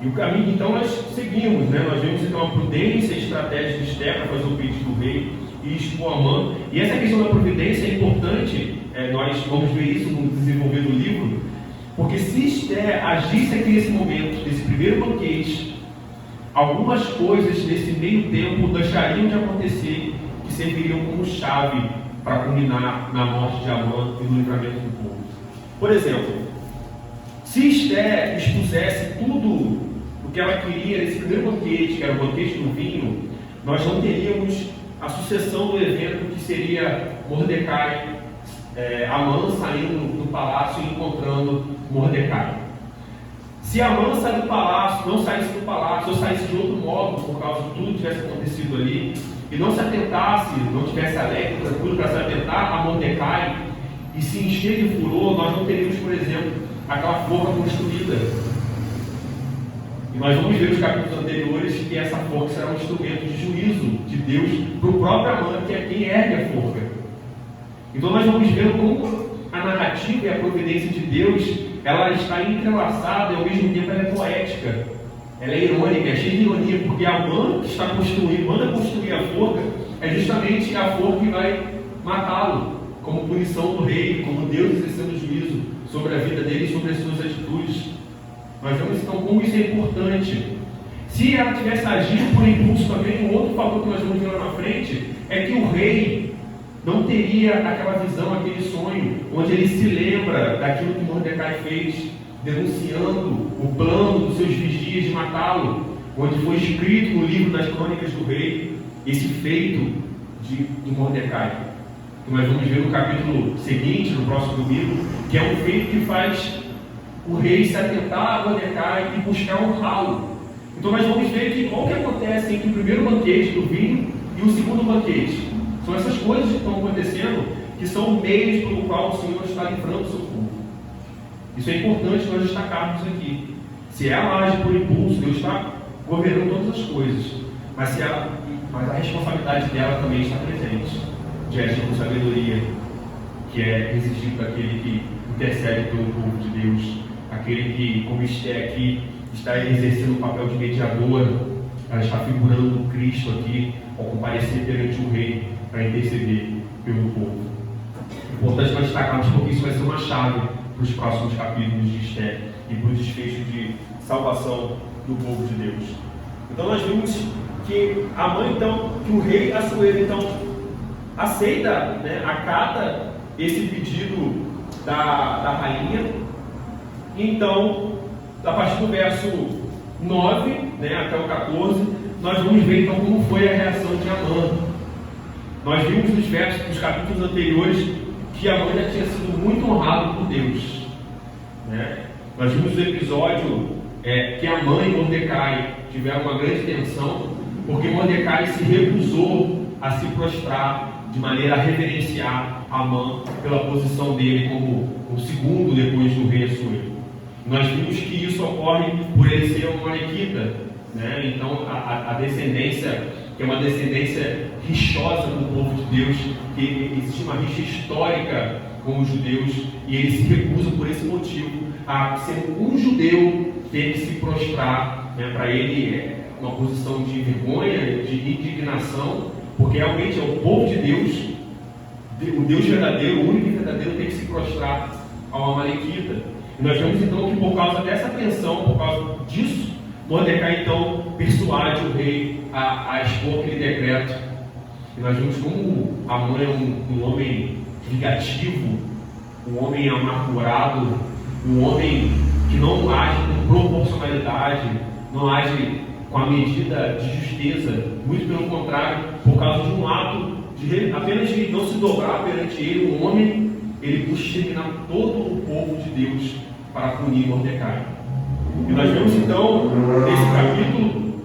E o caminho, então, nós seguimos, Nós vemos então a prudência e estratégia de Esther para fazer o pedido do rei e expor Amã. E essa questão da providência é importante, nós vamos ver isso no desenvolver do livro, porque se Esther agisse aqui nesse momento, nesse primeiro banquete, algumas coisas nesse meio tempo deixariam de acontecer, que serviriam como chave para culminar na morte de Amã e no livramento do povo. Por exemplo, se Esther expusesse tudo o que ela queria nesse primeiro banquete, que era o banquete do vinho, nós não teríamos a sucessão do evento que seria Mordecai, Amã saindo do palácio e encontrando Mordecai. Se Amã saísse do palácio, não saísse do palácio, ou saísse de outro modo, por causa de tudo que tivesse acontecido ali, e não se atentasse, não tivesse alegre, tranquilo para se atentar a Mordecai, e se encher de furor, nós não teríamos, por exemplo, aquela forca construída. E nós vamos ver nos capítulos anteriores que essa forca será um instrumento de juízo de Deus para o próprio Amã, que é quem ergue a forca. Então nós vamos ver como a narrativa e a providência de Deus, ela está entrelaçada e ao mesmo tempo ela é poética, ela é irônica, é cheia de ironia, porque Amã que está construindo, manda construir a forca, é justamente a forca que vai matá-lo, como punição do rei, como Deus exercendo juízo sobre a vida dele e sobre as suas atitudes. Nós vemos então como isso é importante. Se ela tivesse agido por impulso também, um outro fator que nós vamos ver lá na frente é que o rei não teria aquela visão, aquele sonho, onde ele se lembra daquilo que Mordecai fez, denunciando o plano dos seus vigias de matá-lo, onde foi escrito no livro das crônicas do rei, esse feito de Mordecai, que nós vamos ver no capítulo seguinte, no próximo domingo, que é um feito que faz o rei se atentar a Mordecai e buscar honrá-lo. Então nós vamos ver que qual que acontece entre o primeiro banquete do vinho e o segundo banquete. São essas coisas que estão acontecendo, que são meios pelo qual o Senhor está livrando o seu povo. Isso é importante nós destacarmos aqui. Se ela age por impulso, Deus está governando todas as coisas. Mas a responsabilidade dela também está presente, de agir com sabedoria, que é exigido daquele que intercede pelo povo de Deus, aquele que, como Esther aqui, está exercendo o papel de mediadora. Ela está figurando Cristo aqui, ao comparecer perante o rei, para interceder pelo povo. Importante nós destacarmos, porque isso vai ser uma chave para os próximos capítulos de Esther e para o desfecho de salvação do povo de Deus. Então nós vimos que que o rei Assuero então aceita, acata esse pedido da rainha. E então, a partir do verso 9, até o 14, nós vamos ver então como foi a reação de Amã. Nós vimos nos capítulos anteriores que Amã já tinha sido muito honrado por Deus. Nós vimos no episódio que Amã e Mordecai tiveram uma grande tensão, porque Mordecai se recusou a se prostrar de maneira a reverenciar Amã pela posição dele como o segundo depois do rei Assuero. Nós vimos que isso ocorre por ele ser um amalequita, então a descendência, que é uma descendência rixosa do povo de Deus, que existe uma rixa histórica com os judeus, e ele se recusa por esse motivo a ser um judeu ter que se prostrar. Para ele é uma posição de vergonha, de indignação, porque realmente é o povo de Deus, o Deus verdadeiro, o único e verdadeiro, tem que se prostrar ao amalequita. E nós vemos então que por causa dessa tensão, por causa disso, Mordecai então persuade o rei a expor aquele decreto. E nós vemos como Amã é um homem vingativo, um homem amargurado, um homem que não age com proporcionalidade, não age com a medida de justeza, muito pelo contrário, por causa de um ato apenas de não se dobrar perante ele, um homem, ele busca exterminar todo o povo de Deus para punir Mordecai. E nós vemos então, nesse capítulo,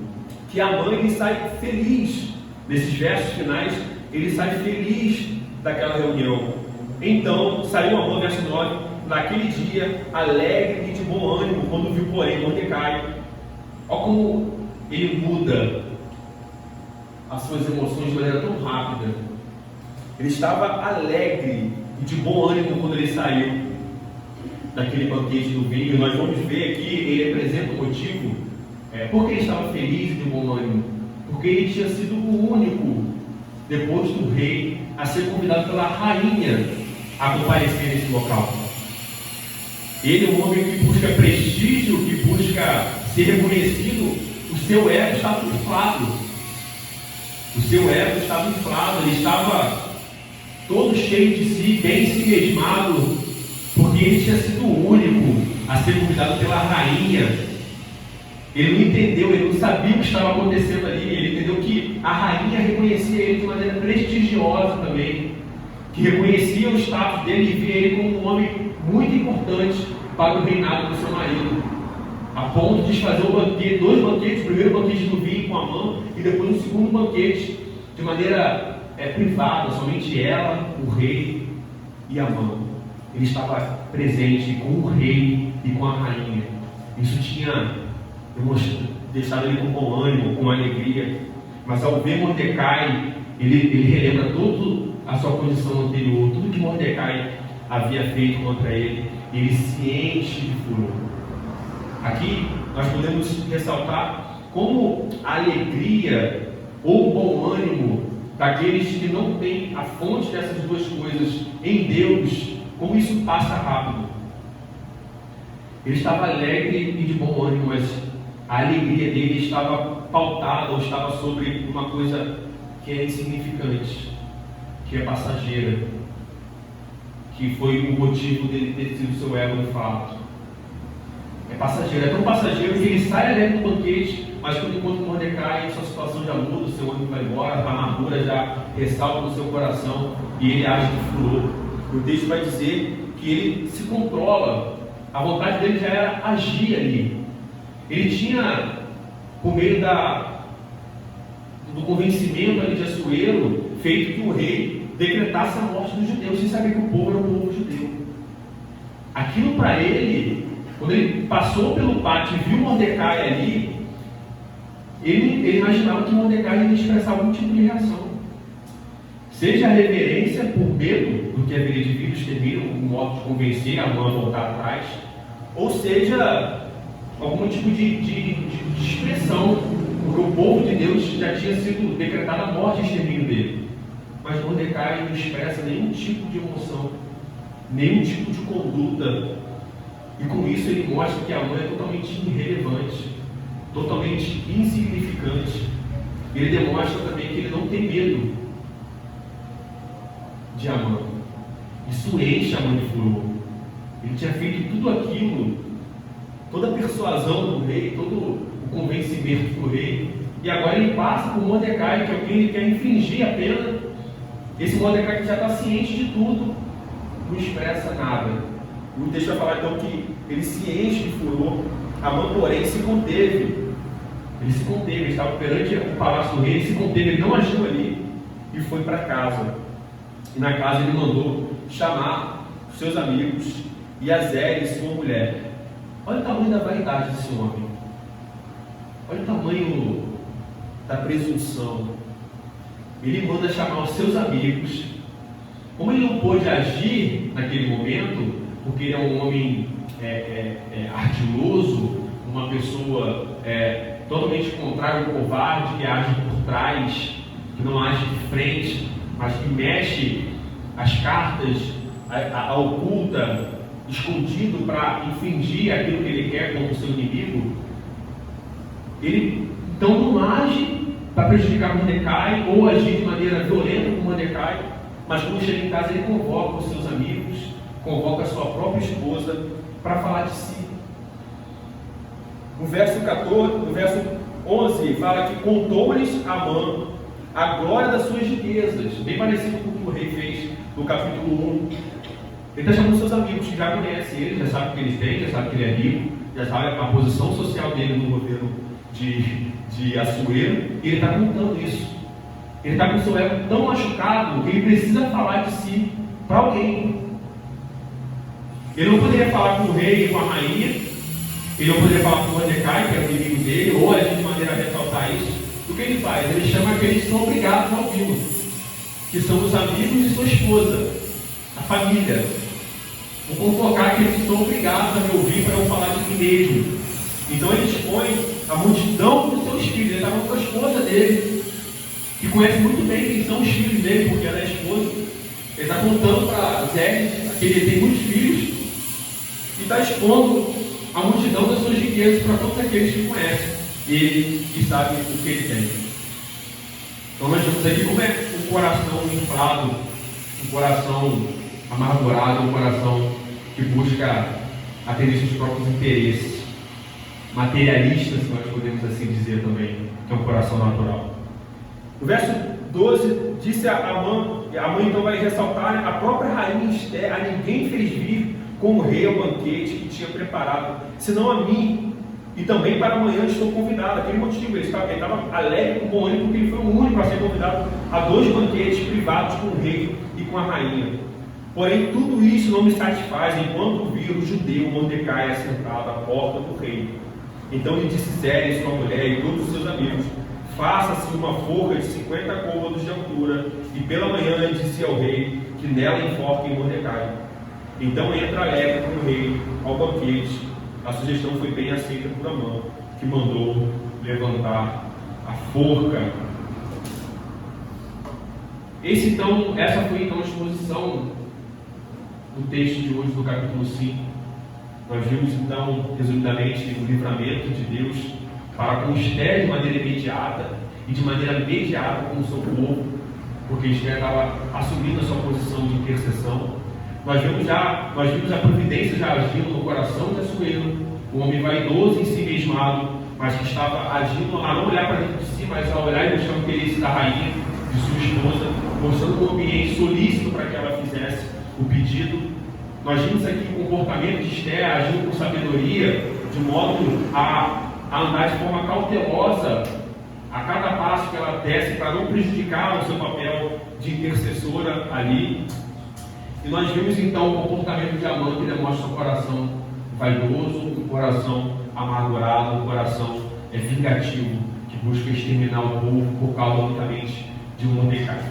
que Amã ele sai feliz, nesses versos finais, ele sai feliz daquela reunião. Então, saiu Amã, verso 9, naquele dia, alegre e de bom ânimo, quando viu, porém, Mordecai. Olha como ele muda as suas emoções de maneira tão rápida. Ele estava alegre e de bom ânimo quando ele saiu daquele banquete do vinho. Nós vamos ver aqui, ele apresenta o motivo, porque ele estava feliz e de bom ânimo, porque ele tinha sido o único, depois do rei, a ser convidado pela rainha a comparecer nesse local. Ele é um homem que busca prestígio, que busca ser reconhecido. O seu ego estava inflado. O seu ego estava inflado, ele estava todo cheio de si, bem si mesmado, porque ele tinha sido o único a ser convidado pela rainha. Ele não entendeu, ele não sabia o que estava acontecendo ali. Ele entendeu que a rainha reconhecia ele de maneira prestigiosa também, que reconhecia o status dele e via ele como um homem muito importante para o reinado do seu marido, a ponto de fazer dois banquetes, o primeiro banquete do vinho com Amã e depois um segundo banquete de maneira privada, somente ela, o rei e Amã. Ele estava presente com o rei e com a rainha. Isso tinha deixado ele com bom ânimo, com alegria. Mas ao ver Mordecai, ele relembra toda a sua condição anterior, tudo que Mordecai havia feito contra ele. Ele se enche de furor. Aqui nós podemos ressaltar como a alegria ou o bom ânimo daqueles que não têm a fonte dessas duas coisas em Deus, como isso passa rápido. Ele estava alegre e de bom ânimo, mas a alegria dele estava pautada ou estava sobre uma coisa que é insignificante, que é passageira, que foi o motivo dele ter sido seu ego de fato. É passageiro, é tão passageiro que ele sai alegre do banquete, mas quando encontra Mordecai, sua situação já muda, o seu ânimo vai embora, a amargura já ressalta no seu coração e ele age de furor. O texto vai dizer que ele se controla, a vontade dele já era agir ali. Ele tinha, por meio do convencimento ali de Assuero, feito que o rei decretasse a morte dos judeus, sem saber que o povo era o povo judeu. Aquilo para ele, quando ele passou pelo pátio e viu Mordecai ali, ele imaginava que Mordecai ia expressar algum tipo de reação. Seja a reverência por medo do que haveria de vir, extermínio, um modo de convencer a mão a voltar atrás, ou seja, algum tipo de expressão, porque o povo de Deus já tinha sido decretada a morte e extermínio dele. Mas Mordecai não expressa nenhum tipo de emoção, nenhum tipo de conduta, e com isso ele mostra que a mãe é totalmente irrelevante, totalmente insignificante. Ele demonstra também que ele não tem medo de Amã. Isso enche a mãe de furor. Ele tinha feito tudo aquilo, toda a persuasão do rei, todo o convencimento do rei, e agora ele passa por Mordecai, que é alguém que quer infringir a pena. Esse Mordecai que já está ciente de tudo, não expressa nada. O texto vai falar então que ele se enche de furor. Amã, porém, se conteve. Ele se conteve, ele estava perante o palácio do rei, ele se conteve, ele não agiu ali e foi para casa. E na casa ele mandou chamar os seus amigos e Azélia, sua mulher. Olha o tamanho da vaidade desse homem. Olha o tamanho da presunção. Ele manda chamar os seus amigos. Como ele não pôde agir naquele momento, porque ele é um homem ardiloso, uma pessoa totalmente contrária, um covarde, que age por trás, que não age de frente, mas que mexe as cartas, a oculta, escondido para infringir aquilo que ele quer contra o seu inimigo. Ele então não age para prejudicar Mordecai ou agir de maneira violenta com Mordecai, mas quando chega em casa ele convoca os seus amigos, convoca a sua própria esposa para falar de si. No verso 11 fala que contou-lhes Amã a glória das suas riquezas, bem parecido com o que o rei fez no capítulo 1. Ele está chamando seus amigos que já conhecem ele, já sabe o que ele tem, já sabe que ele é rico, já sabe a posição social dele no governo de Assuero, e ele está contando isso. Ele está com o seu ego tão machucado que ele precisa falar de si para alguém. Ele não poderia falar com o rei e com a rainha, ele não poderia falar com o Mordecai, que era o inimigo dele, ou agir de maneira a ressaltar isso. O que ele faz? Ele chama aqueles que são obrigados a ouvi-lo, que são os amigos de sua esposa, a família. Vou convocar aqueles que são obrigados a me ouvir para eu falar de mim mesmo. Então ele expõe a multidão dos seus filhos. Ele está com a esposa dele, que conhece muito bem quem são os filhos dele, porque ela é esposa. Ele está contando para Zé que ele tem muitos filhos e está expondo a multidão das suas riquezas para todos aqueles que conhecem ele e sabem o que ele tem. Então nós vemos aqui como é um coração inflado, um coração amargurado, um coração que busca atender seus próprios interesses. materialista, se nós podemos assim dizer também, que é um coração natural. No verso 12, disse a mãe então vai ressaltar: a própria rainha Esther, a ninguém fez vir como rei ao banquete que tinha preparado, senão a mim, e também para amanhã estou convidado. Aquele motivo, ele estava alegre com o ânimo, porque ele foi o único a ser convidado a 2 banquetes privados com o rei e com a rainha. Porém, tudo isso não me satisfaz enquanto vir o judeu Mordecai assentado à porta do rei. Então lhe disse Zeres, sua mulher, e todos os seus amigos: faça-se uma forca de 50 côvados de altura, e pela manhã disse ao rei que nela enforquem Mordecai. Então entra alegre com o rei ao banquete. A sugestão foi bem aceita por Amã, que mandou levantar a forca. Essa foi então a exposição do texto de hoje, do capítulo 5. Nós vimos então, resumidamente, o livramento de Deus para com Esther de maneira imediata e de maneira mediata com o seu povo, porque Esther estava assumindo a sua posição de intercessão. Nós vimos a providência já agindo no coração de Assuero, um homem vaidoso em si mesmado, mas que estava agindo a não olhar para dentro de si, mas a olhar e buscar o interesse da rainha, de sua esposa, mostrando um ambiente solícito para que ela fizesse o pedido. Nós vimos aqui o comportamento de Esther agindo com sabedoria, de modo a andar de forma cautelosa a cada passo que ela desce, para não prejudicar o seu papel de intercessora ali. E nós vimos então o comportamento de Amã, que demonstra um coração vaidoso, um coração amargurado, um coração vingativo, que busca exterminar o povo por causa unicamente de um Mordecai.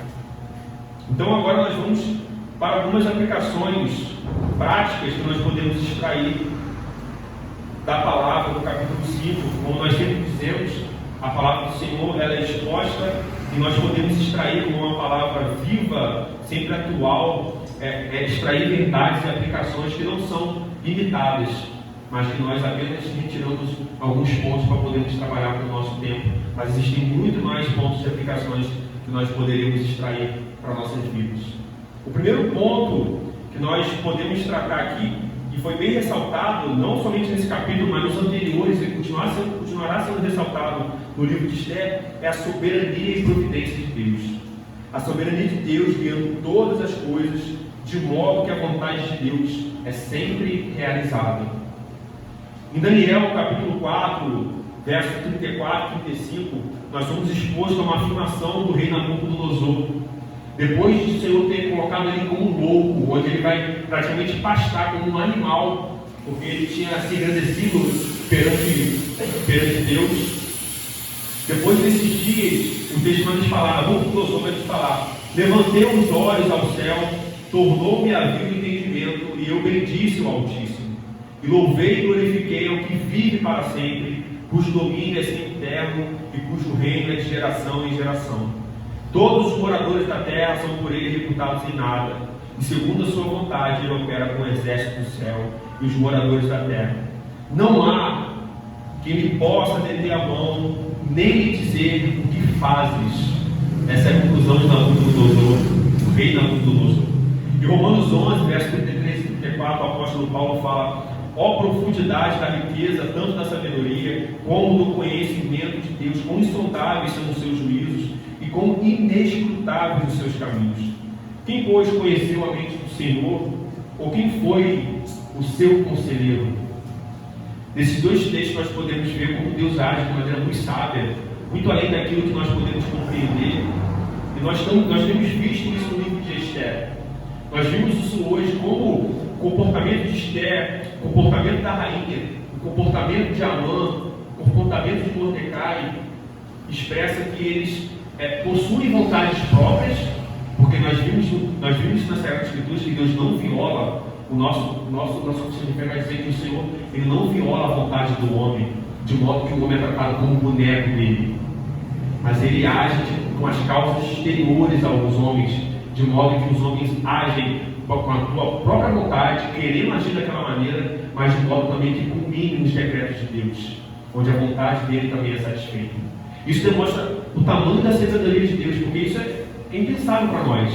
Então agora nós vamos para algumas aplicações práticas que nós podemos extrair da palavra do capítulo 5. Como nós sempre dizemos, a palavra do Senhor ela é exposta e nós podemos extrair como uma palavra viva, sempre atual, extrair verdades e aplicações que não são limitadas, mas que nós apenas retiramos alguns pontos para podermos trabalhar com o nosso tempo. Mas existem muito mais pontos de aplicações que nós poderíamos extrair para nossas vidas. O primeiro ponto que nós podemos tratar aqui, e foi bem ressaltado, não somente nesse capítulo, mas nos anteriores, e continuará sendo ressaltado no livro de Esther, é a soberania e providência de Deus. A soberania de Deus guiando todas as coisas, de modo que a vontade de Deus é sempre realizada. Em Daniel, capítulo 4, verso 34 e 35, nós somos expostos a uma afirmação do rei Nabucodonosor. Depois de o Senhor ter colocado ele como um louco, onde ele vai praticamente pastar como um animal, porque ele tinha se engrandecido perante Deus. Depois desses dias, o texto vai nos falar, Nabucodonosor vai nos falar: levantei os olhos ao céu, tornou-me a vir o entendimento, e eu bendisse o Altíssimo, e louvei e glorifiquei ao que vive para sempre, cujo domínio é sem termo e cujo reino é de geração em geração. Todos os moradores da terra são por ele reputados em nada, e segundo a sua vontade ele opera com o exército do céu e os moradores da terra. Não há quem lhe possa deter a mão, nem lhe dizer o que fazes. Essa é a conclusão de Nabucodonosor, o rei Nabucodonosor. Em Romanos 11, versos 33 e 34, o apóstolo Paulo fala: ó profundidade da riqueza, tanto da sabedoria, como do conhecimento de Deus, quão insondáveis são os seus juízos, e quão inescrutáveis os seus caminhos. Quem, pois, conheceu a mente do Senhor, ou quem foi o seu conselheiro? Nesses dois textos nós podemos ver como Deus age de maneira muito sábia, muito além daquilo que nós podemos compreender. E nós temos visto isso no livro de Esther. Nós vimos isso hoje como o comportamento de Esther, o comportamento da rainha, o comportamento de Amã, o comportamento de Mordecai, expressa que eles possuem vontades próprias, porque nós vimos nas Sagradas Escrituras que Deus não viola o nosso conselho de fé, vai dizer que o Senhor ele não viola a vontade do homem, de modo que o homem é tratado como boneco dele, mas ele age com as causas exteriores aos homens, de modo que os homens agem com a sua própria vontade, querendo agir daquela maneira, mas de modo também que culmine nos decretos de Deus, onde a vontade dele também é satisfeita. Isso demonstra o tamanho da sabedoria de Deus, porque isso é impensável para nós.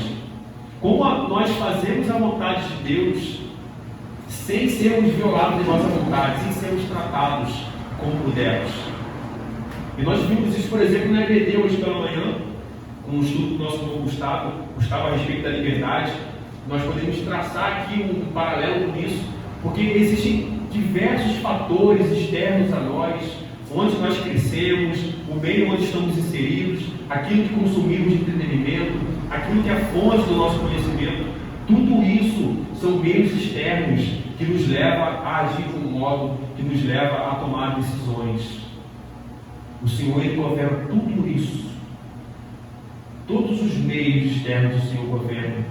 Como nós fazemos a vontade de Deus sem sermos violados em nossa vontade, sem sermos tratados como pudermos. E nós vimos isso, por exemplo, na EBD hoje pela manhã, com um estudo do nosso irmão Gustavo a respeito da liberdade. Nós podemos traçar aqui um paralelo com isso, porque existem diversos fatores externos a nós, onde nós crescemos, o meio onde estamos inseridos, aquilo que consumimos de entretenimento, aquilo que é a fonte do nosso conhecimento. Tudo isso são meios externos que nos leva a agir de um modo que nos leva a tomar decisões. O Senhor, Ele governa tudo isso. Todos os meios externos o Senhor governa,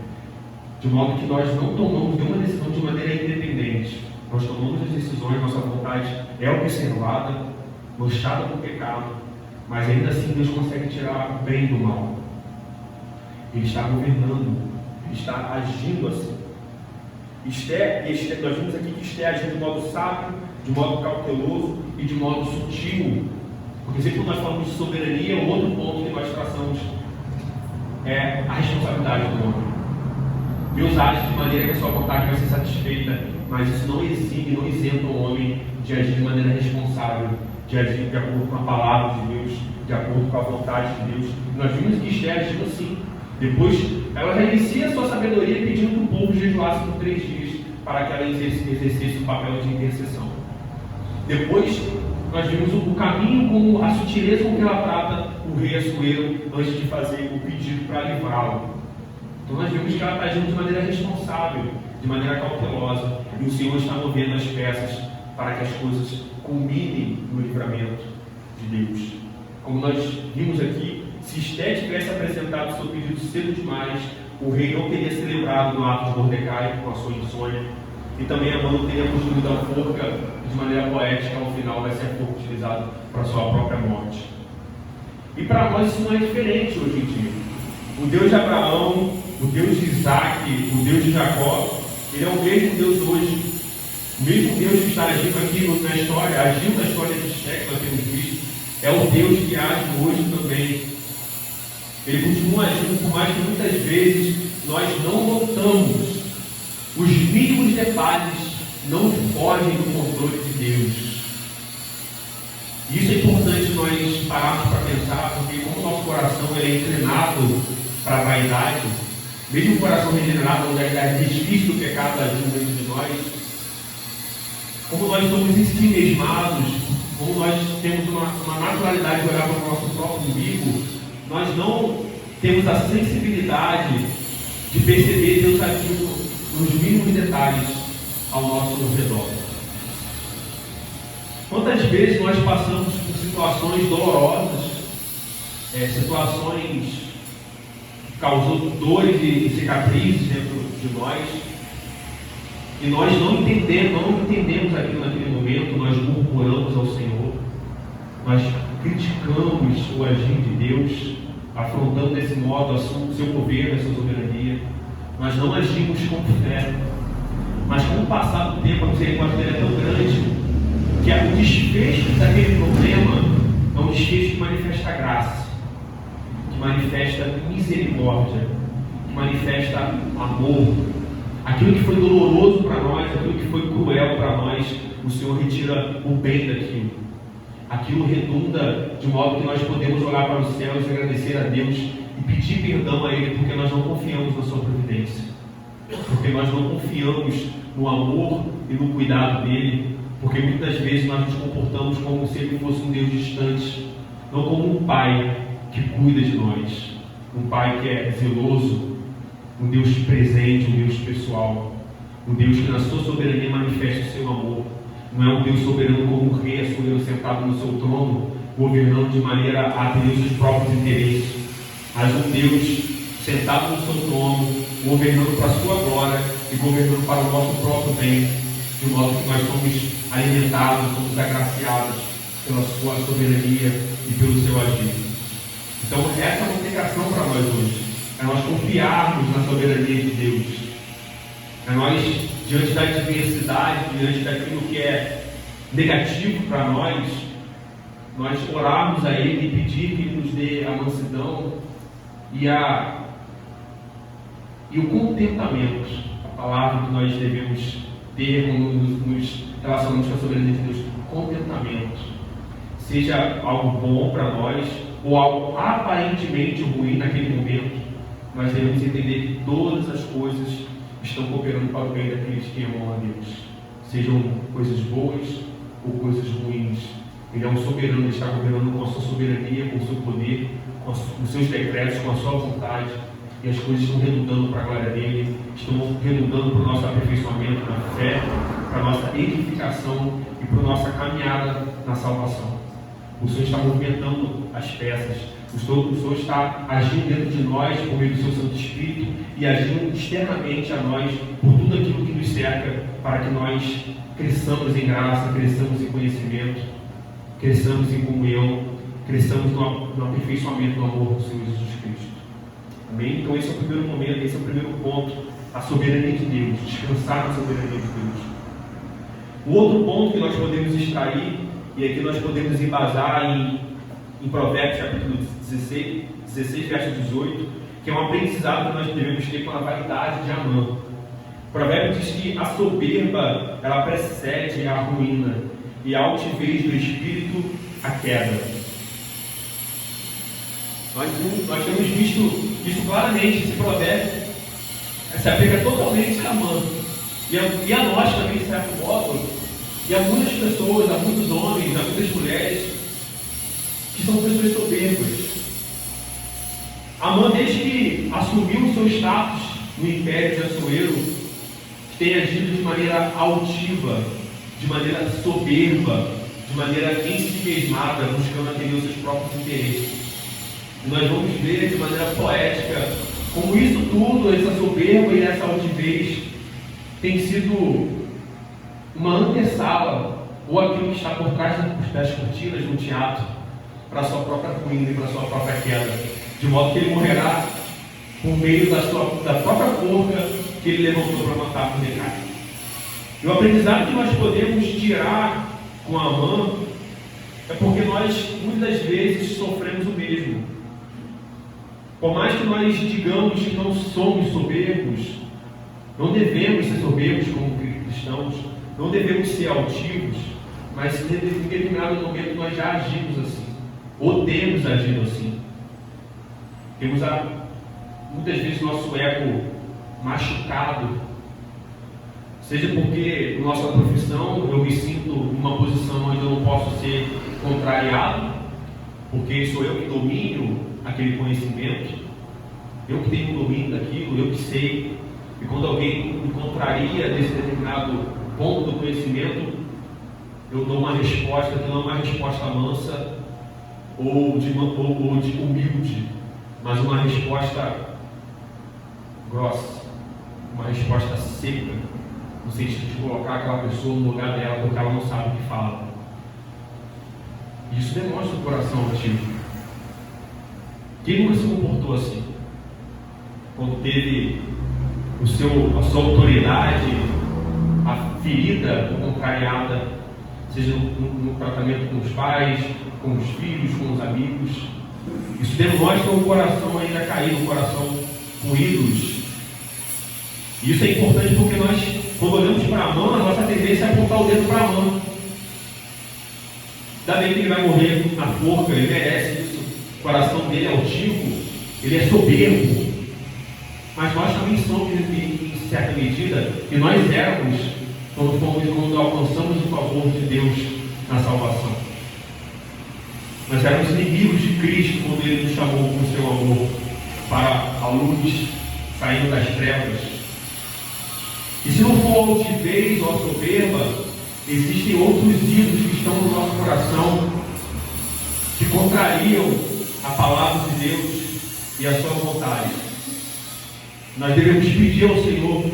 de modo que nós não tomamos nenhuma decisão de maneira independente. Nós tomamos as decisões, nossa vontade é observada, manchada por pecado, mas ainda assim Deus consegue tirar o bem do mal. Ele está governando, Ele está agindo assim. Nós vimos aqui que Esté agindo de modo sábio, de modo cauteloso e de modo sutil. Porque sempre quando nós falamos de soberania, o outro ponto que nós traçamos é a responsabilidade do homem. Deus age de maneira que a sua vontade vai ser satisfeita, mas isso não exime, não isenta o homem de agir de maneira responsável, de agir de acordo com a palavra de Deus, de acordo com a vontade de Deus. Nós vimos que Esté agiu assim. Depois, ela já inicia a sua sabedoria pedindo que o povo jejuasse por 3 dias para que ela exercesse o papel de intercessão. Depois, nós vimos o caminho, como a sutileza com que ela trata o rei Assuero antes de fazer o pedido para livrá-lo. Então nós vimos que ela está agindo de maneira responsável, de maneira cautelosa, e o Senhor está movendo as peças para que as coisas culminem no livramento de Deus. Como nós vimos aqui, se Esté tivesse apresentado seu pedido cedo demais, o rei não teria celebrado no ato de Mordecai com a sua insônia, e também Amã teria construído a forca de maneira poética. Ao final vai ser a forca utilizada para a sua própria morte. E para nós isso não é diferente hoje em dia. O Deus de Abraão, o Deus de Isaac, o Deus de Jacó, Ele é o mesmo Deus hoje. O mesmo Deus que está agindo aqui na história, agiu na história de Esté que nós temos visto, é o Deus que age hoje também. Ele continua agindo, por mais que muitas vezes nós não notamos. Os mínimos detalhes não fogem do controle de Deus. Isso é importante nós pararmos para pensar, porque como o nosso coração é inclinado para a vaidade, mesmo o coração regenerado, onde é resquício do pecado agindo dentro de nós, como nós somos em si mesmados, como nós temos uma naturalidade de olhar para o nosso próprio umbigo, nós não temos a sensibilidade de perceber Deus agindo nos mínimos detalhes ao nosso redor. Quantas vezes nós passamos por situações dolorosas, situações que causam dores e cicatrizes dentro de nós, e nós não entendemos aquilo naquele momento, nós murmuramos ao Senhor, nós criticamos o agir de Deus, afrontando desse modo o seu governo, a sua soberania. Nós não agimos com fé, mas com o passar do tempo, a misericórdia dele é tão grande que o desfecho daquele problema é um desfecho que manifesta graça, que manifesta misericórdia, que manifesta amor. Aquilo que foi doloroso para nós, aquilo que foi cruel para nós, o Senhor retira o bem daquilo. Aquilo redunda de modo que nós podemos olhar para os céus e agradecer a Deus e pedir perdão a Ele, porque nós não confiamos na sua providência, porque nós não confiamos no amor e no cuidado dEle, porque muitas vezes nós nos comportamos como se Ele fosse um Deus distante, não como um Pai que cuida de nós, um Pai que é zeloso, um Deus presente, um Deus pessoal, um Deus que na sua soberania manifesta o seu amor. Não é um Deus soberano como o rei Assuero sentado no seu trono, governando de maneira a atender os seus próprios interesses, mas um Deus sentado no seu trono, governando para a sua glória e governando para o nosso próprio bem, de modo que nós somos alimentados, somos agraciados pela sua soberania e pelo seu agir. Então essa é uma aplicação para nós hoje, é nós confiarmos na soberania de Deus, é nós, diante da adversidade, diante daquilo que é negativo para nós orarmos a Ele e pedir que Ele nos dê a mansidão e o contentamento, a palavra que nós devemos ter quando nos relacionamos com a soberania de Deus, contentamento. seja algo bom para nós, ou algo aparentemente ruim naquele momento, nós devemos entender que todas as coisas estão cooperando para o bem daqueles que amam a Deus. Sejam coisas boas ou coisas ruins. Ele é um soberano, ele está governando com a sua soberania, com o seu poder, com os seus decretos, com a sua vontade. E as coisas estão redundando para a glória dele, estão redundando para o nosso aperfeiçoamento na fé, para a nossa edificação e para a nossa caminhada na salvação. O Senhor está movimentando as peças, o Senhor está agindo dentro de nós por meio do seu Santo Espírito e agindo externamente a nós por tudo aquilo que nos cerca, para que nós cresçamos em graça, cresçamos em conhecimento, cresçamos em comunhão, cresçamos no aperfeiçoamento do amor do Senhor Jesus Cristo. Amém? Então esse é o primeiro momento, esse é o primeiro ponto, a soberania de Deus, descansar na soberania de Deus. O outro ponto que nós podemos extrair, e aqui nós podemos embasar em Provérbios capítulo 16, verso 18, que é um aprendizado que nós devemos ter com a vaidade de Amã. Provérbios diz que a soberba, ela precede a ruína, e a altivez do espírito, a queda. Nós temos visto isso claramente, esse provérbio se apega totalmente a Amã. E a nós também, de certo modo, e a muitas pessoas, a muitos homens, a muitas mulheres, que são pessoas soberbas. Amã, desde que assumiu o seu status no império de Assuero, tem agido de maneira altiva, de maneira soberba, de maneira ensimismada, buscando atender os seus próprios interesses. E nós vamos ver de maneira poética como isso tudo, essa soberba e essa altivez, tem sido uma antessala, ou aquilo que está por trás das cortinas no teatro, para a sua própria ruína e para a sua própria queda, de modo que ele morrerá por meio da própria forca que ele levantou para matar o Mordecai. E o aprendizado que nós podemos tirar com Amã é porque nós muitas vezes sofremos o mesmo. Por mais que nós digamos que não somos soberbos, não devemos ser soberbos como cristãos, não devemos ser altivos, mas em determinado momento nós já agimos assim, ou temos agido assim. Temos muitas vezes nosso ego machucado, seja porque na nossa profissão eu me sinto numa posição onde eu não posso ser contrariado, porque sou eu que domino aquele conhecimento, eu que tenho o domínio daquilo, eu que sei, e quando alguém me contraria desse determinado ponto do conhecimento, eu dou uma resposta que não é uma resposta mansa ou de humilde, mas uma resposta grossa, uma resposta seca, no sentido de colocar aquela pessoa no lugar dela porque ela não sabe o que fala. Isso demonstra o coração ativo. Quem nunca se comportou assim? Quando teve a sua autoridade ferida ou contrariada, seja no tratamento com os pais, com os filhos, com os amigos. Isso demonstra um coração ainda caído, um coração com ídolos. E isso é importante porque nós, quando olhamos para Amã, a nossa tendência é apontar o dedo para Amã. Ainda bem que ele vai morrer na forca, ele merece isso. O coração dele é altivo, ele é soberbo. Mas nós também somos, em certa medida, e nós éramos, quando alcançamos o favor de Deus na salvação. Nós éramos inimigos de Cristo quando Ele nos chamou com o seu amor para a luz, saindo das trevas. E se não for altivez ou a soberba, existem outros ídolos que estão no nosso coração, que contrariam a palavra de Deus e a sua vontade. Nós devemos pedir ao Senhor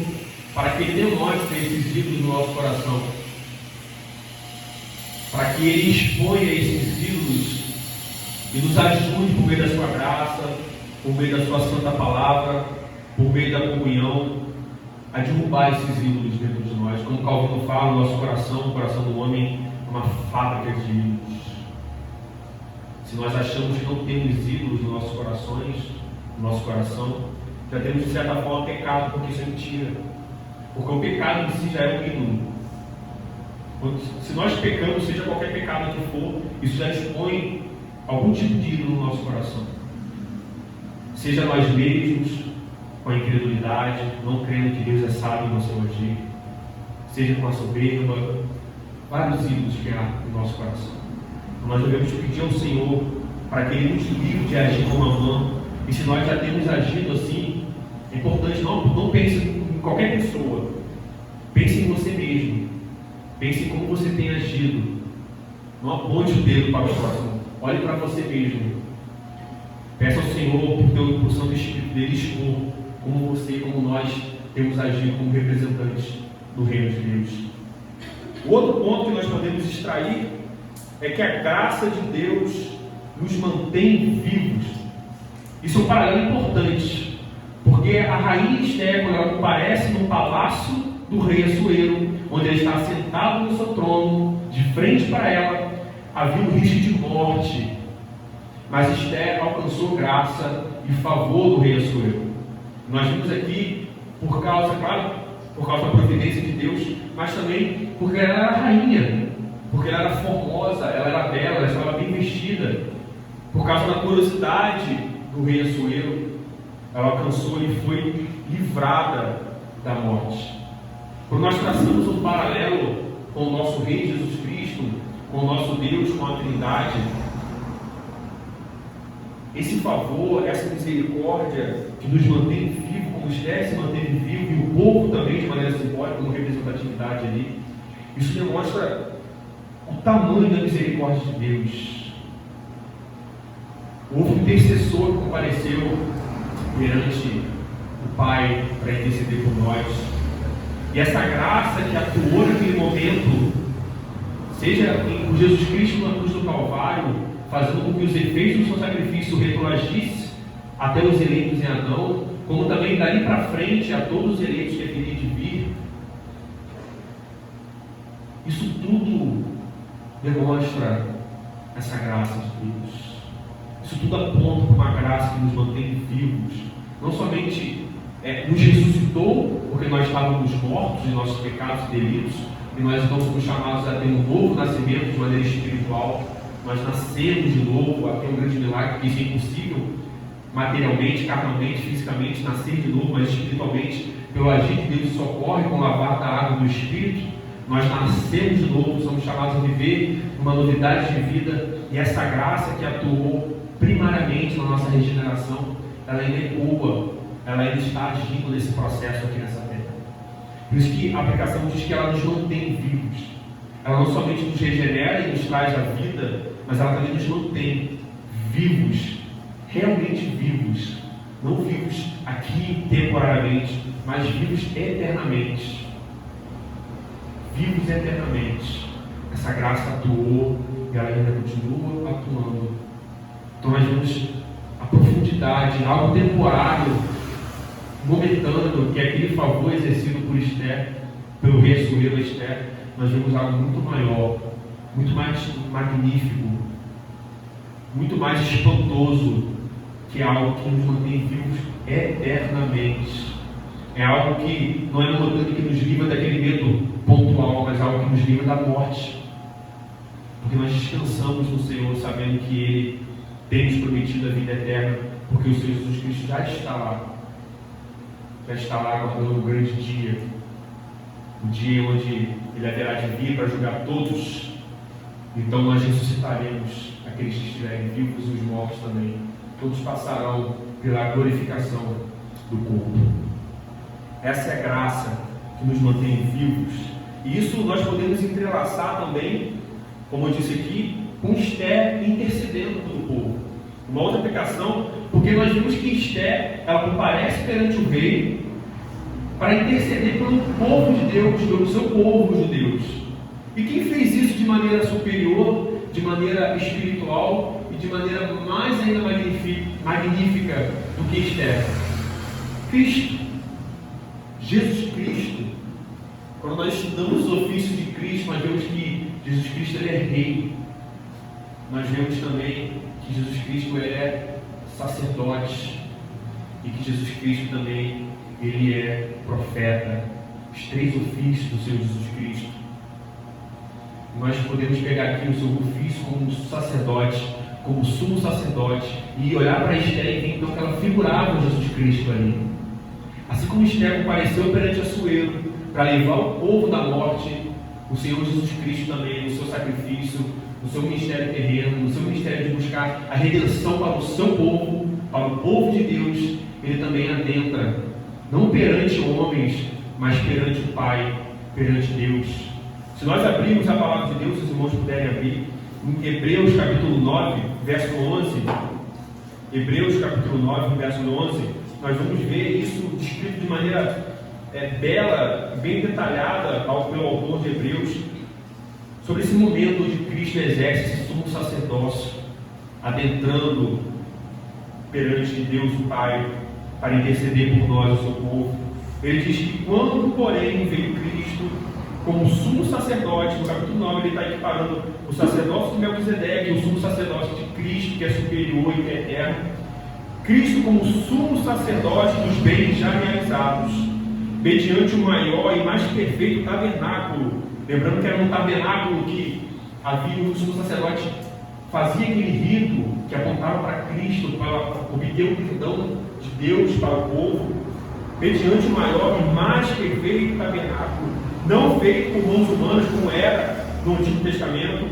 para que Ele demonstre esses ídolos no nosso coração, para que Ele exponha esses ídolos e nos ajude por meio da sua graça, por meio da sua santa palavra, por meio da comunhão, a derrubar esses ídolos dentro de nós. Como Calvino fala, o nosso coração, o coração do homem, é uma fábrica de ídolos. Se nós achamos que não temos ídolos nos nossos corações, no nosso coração, já temos de certa forma pecado, porque isso é mentira. Porque o pecado em si já é um ídolo. Se nós pecamos, seja qualquer pecado que for, isso já expõe algum tipo de ídolo no nosso coração. Seja nós mesmos, com a incredulidade, não crendo que Deus é sábio no seu agir, seja com a soberba, vários ídolos que há no nosso coração. Então, nós devemos pedir ao Senhor para que Ele nos livre de agir como Amã. E se nós já temos agido assim, é importante, não pense em qualquer pessoa, pense em você mesmo, pense em como você tem agido. Não aponte o dedo para o próximo, olhe para você mesmo. Peça ao Senhor, por Santo Espírito dele, expor como você, como nós temos agido como representantes do Reino de Deus. O outro ponto que nós podemos extrair é que a graça de Deus nos mantém vivos. Isso é um paralelo importante, porque a rainha Esther, quando ela aparece no palácio do rei Assuero, onde ele está sentado no seu trono, de frente para ela, havia um risco de morte. Mas Esther alcançou graça e favor do rei Assuero. Nós vimos aqui, por causa da providência de Deus, mas também porque ela era rainha, porque ela era formosa, ela era bela, ela estava bem vestida. Por causa da curiosidade do rei Assuero, ela alcançou e foi livrada da morte. Quando nós traçamos um paralelo com o nosso Rei Jesus Cristo, com o nosso Deus, com a Trindade, esse favor, essa misericórdia que nos mantém vivo, como Esther se manteve vivo, e o povo também, de maneira simbólica, como representatividade ali, isso demonstra o tamanho da misericórdia de Deus. Houve um intercessor que compareceu perante o Pai para interceder por nós. E essa graça que atuou naquele momento, seja por Jesus Cristo na cruz do Calvário, fazendo com que os efeitos do seu sacrifício retroagissem até os eleitos em Adão, como também dali para frente a todos os eleitos que haveriam de vir. Isso tudo demonstra essa graça de Deus. Isso tudo aponta para uma graça que nos mantém vivos. Não somente nos ressuscitou, porque nós estávamos mortos em nossos pecados e delitos, e nós então somos chamados a ter um novo nascimento de maneira espiritual. Nós nascemos de novo, aqui é um grande milagre, porque isso é impossível materialmente, carnalmente, fisicamente, nascer de novo, mas espiritualmente, pelo agir de Deus, isso ocorre com o lavar da água do Espírito. Nós nascemos de novo, somos chamados a viver uma novidade de vida, e essa graça que atuou primariamente na nossa regeneração, ela ainda ecoa, ela ainda está agindo nesse processo aqui nessa terra. Por isso que a aplicação diz que ela nos mantém vivos. Ela não somente nos regenera e nos traz a vida, mas ela também nos mantém vivos, realmente vivos. Não vivos aqui temporariamente, mas vivos eternamente. Vivos eternamente. Essa graça atuou e ela ainda continua atuando. Então nós vemos a profundidade, algo temporário, momentâneo, que é aquele favor exercido por Esther, pelo rei Assuero Esther. Nós vemos algo muito maior, muito mais magnífico, muito mais espantoso, que é algo que nos mantém vivos eternamente. É algo que não é no momento que nos livra daquele medo pontual, mas algo que nos livra da morte. Porque nós descansamos no Senhor, sabendo que Ele tem nos prometido a vida eterna, porque o Senhor Jesus Cristo já está lá aguardando o grande dia, o dia onde Ele haverá de vir para julgar todos. Então nós ressuscitaremos aqueles que estiverem vivos e os mortos também. Todos passarão pela glorificação do corpo. Essa é a graça que nos mantém vivos. E isso nós podemos entrelaçar também, como eu disse aqui, com Esther intercedendo pelo povo. Uma outra aplicação, porque nós vimos que Esther, ela comparece perante o rei para interceder pelo povo de Deus, pelo seu povo judeus. E quem fez isso de maneira superior, de maneira espiritual e de maneira mais ainda magnífica do que Esther? Cristo. Jesus Cristo. Quando nós estudamos os ofícios de Cristo, nós vemos que Jesus Cristo ele é rei. Nós vemos também que Jesus Cristo ele é sacerdote e que Jesus Cristo também ele é profeta. Os três ofícios do Senhor Jesus Cristo. Nós podemos pegar aqui o seu ofício como sacerdote, como sumo sacerdote, e olhar para Esther e ver então que ela figurava Jesus Cristo ali. Assim como Esther compareceu perante Assuero para levar o povo da morte, o Senhor Jesus Cristo também, no seu sacrifício, no seu ministério terreno, no seu ministério de buscar a redenção para o seu povo, para o povo de Deus, ele também adentra, não perante homens, mas perante o Pai, perante Deus. Se nós abrirmos a palavra de Deus, se os irmãos puderem abrir, em Hebreus capítulo 9, verso 11, Hebreus capítulo 9, verso 11, nós vamos ver isso descrito de maneira bela, bem detalhada pelo autor de Hebreus, sobre esse momento onde Cristo exerce esse sumo sacerdócio, adentrando perante Deus o Pai, para interceder por nós, o seu povo. Ele diz que quando, porém, veio Cristo como sumo sacerdote, no capítulo 9 ele está equiparando o sacerdócio de Melquisedeque, o sumo sacerdócio de Cristo, que é superior e que é eterno. Cristo como sumo sacerdote dos bens já realizados, mediante o maior e mais perfeito tabernáculo. Lembrando que era um tabernáculo que havia o sumo sacerdote fazia aquele rito que apontava para Cristo, para obter o perdão de Deus para o povo, mediante o maior e mais perfeito tabernáculo, não feito por mãos humanas, como era no Antigo Testamento,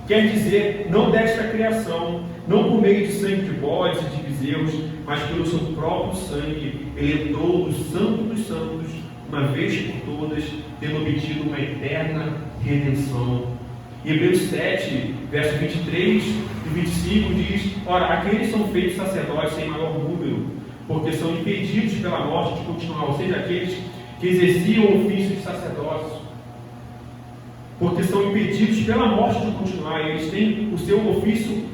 quer dizer, não desta criação, não por meio de sangue de bodes e de bezerros, mas pelo seu próprio sangue, ele entrou no Santo dos Santos, uma vez por todas, tendo obtido uma eterna redenção. Em Hebreus 7, verso 23 e 25 diz: ora, aqueles são feitos sacerdotes sem maior número, porque são impedidos pela morte de continuar, ou seja, aqueles que exerciam o ofício de sacerdócio, porque são impedidos pela morte de continuar, eles têm o seu ofício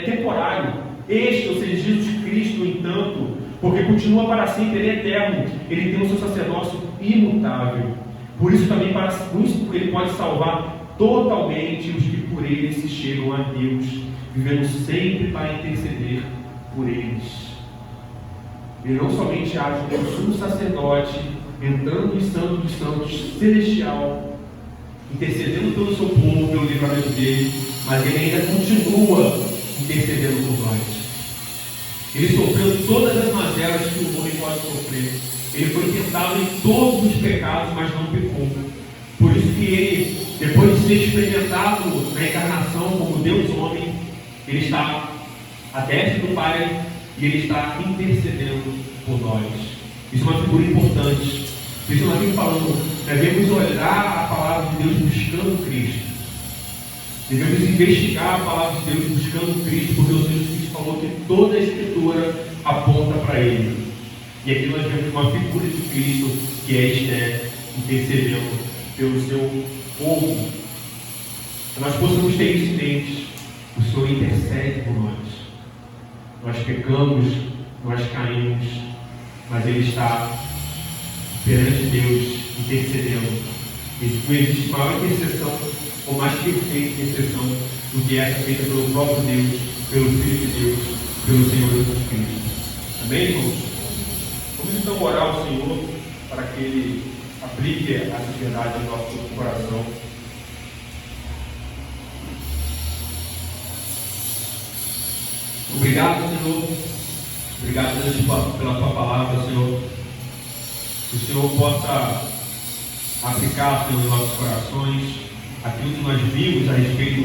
temporário. Este, ou seja, Jesus Cristo, no entanto, porque continua para sempre, ele é eterno, ele tem o seu sacerdócio imutável. Por isso também, ele pode salvar totalmente os que por ele se chegam a Deus, vivendo sempre para interceder por eles. Ele não somente age como sumo sacerdote, entrando em Santo dos Santos celestial, intercedendo pelo seu povo, pelo livramento dele, mas ele ainda continua intercedendo por nós. Ele sofreu todas as mazelas que o homem pode sofrer. Ele foi tentado em todos os pecados, mas não pecou. Por isso que ele, depois de ser experimentado na encarnação como Deus homem, ele está à destra do Pai e ele está intercedendo por nós. Isso é uma figura importante. Por isso nós estamos falando, devemos olhar a palavra de Deus buscando Cristo. Devemos investigar a palavra de Deus buscando Cristo, porque o Senhor Jesus falou que toda a Escritura aponta para Ele. E aqui nós vemos uma figura de Cristo, que é Esther, intercedendo pelo seu povo. Que nós possamos ter isso em mente. O Senhor intercede por nós. Nós pecamos, nós caímos, mas Ele está perante Deus, intercedendo. E não existe maior intercessão ou mais perfeita intercessão do que essa feita pelo próprio Deus, pelo Filho de Deus, pelo Senhor Jesus Cristo. Amém, irmãos? Vamos então orar ao Senhor para que Ele aplique essa verdade no nosso coração. Obrigado, Senhor. Obrigado, Deus, pela Tua palavra, Senhor. Que o Senhor possa aplicar, Senhor, nos nossos corações aquilo que nós vimos a respeito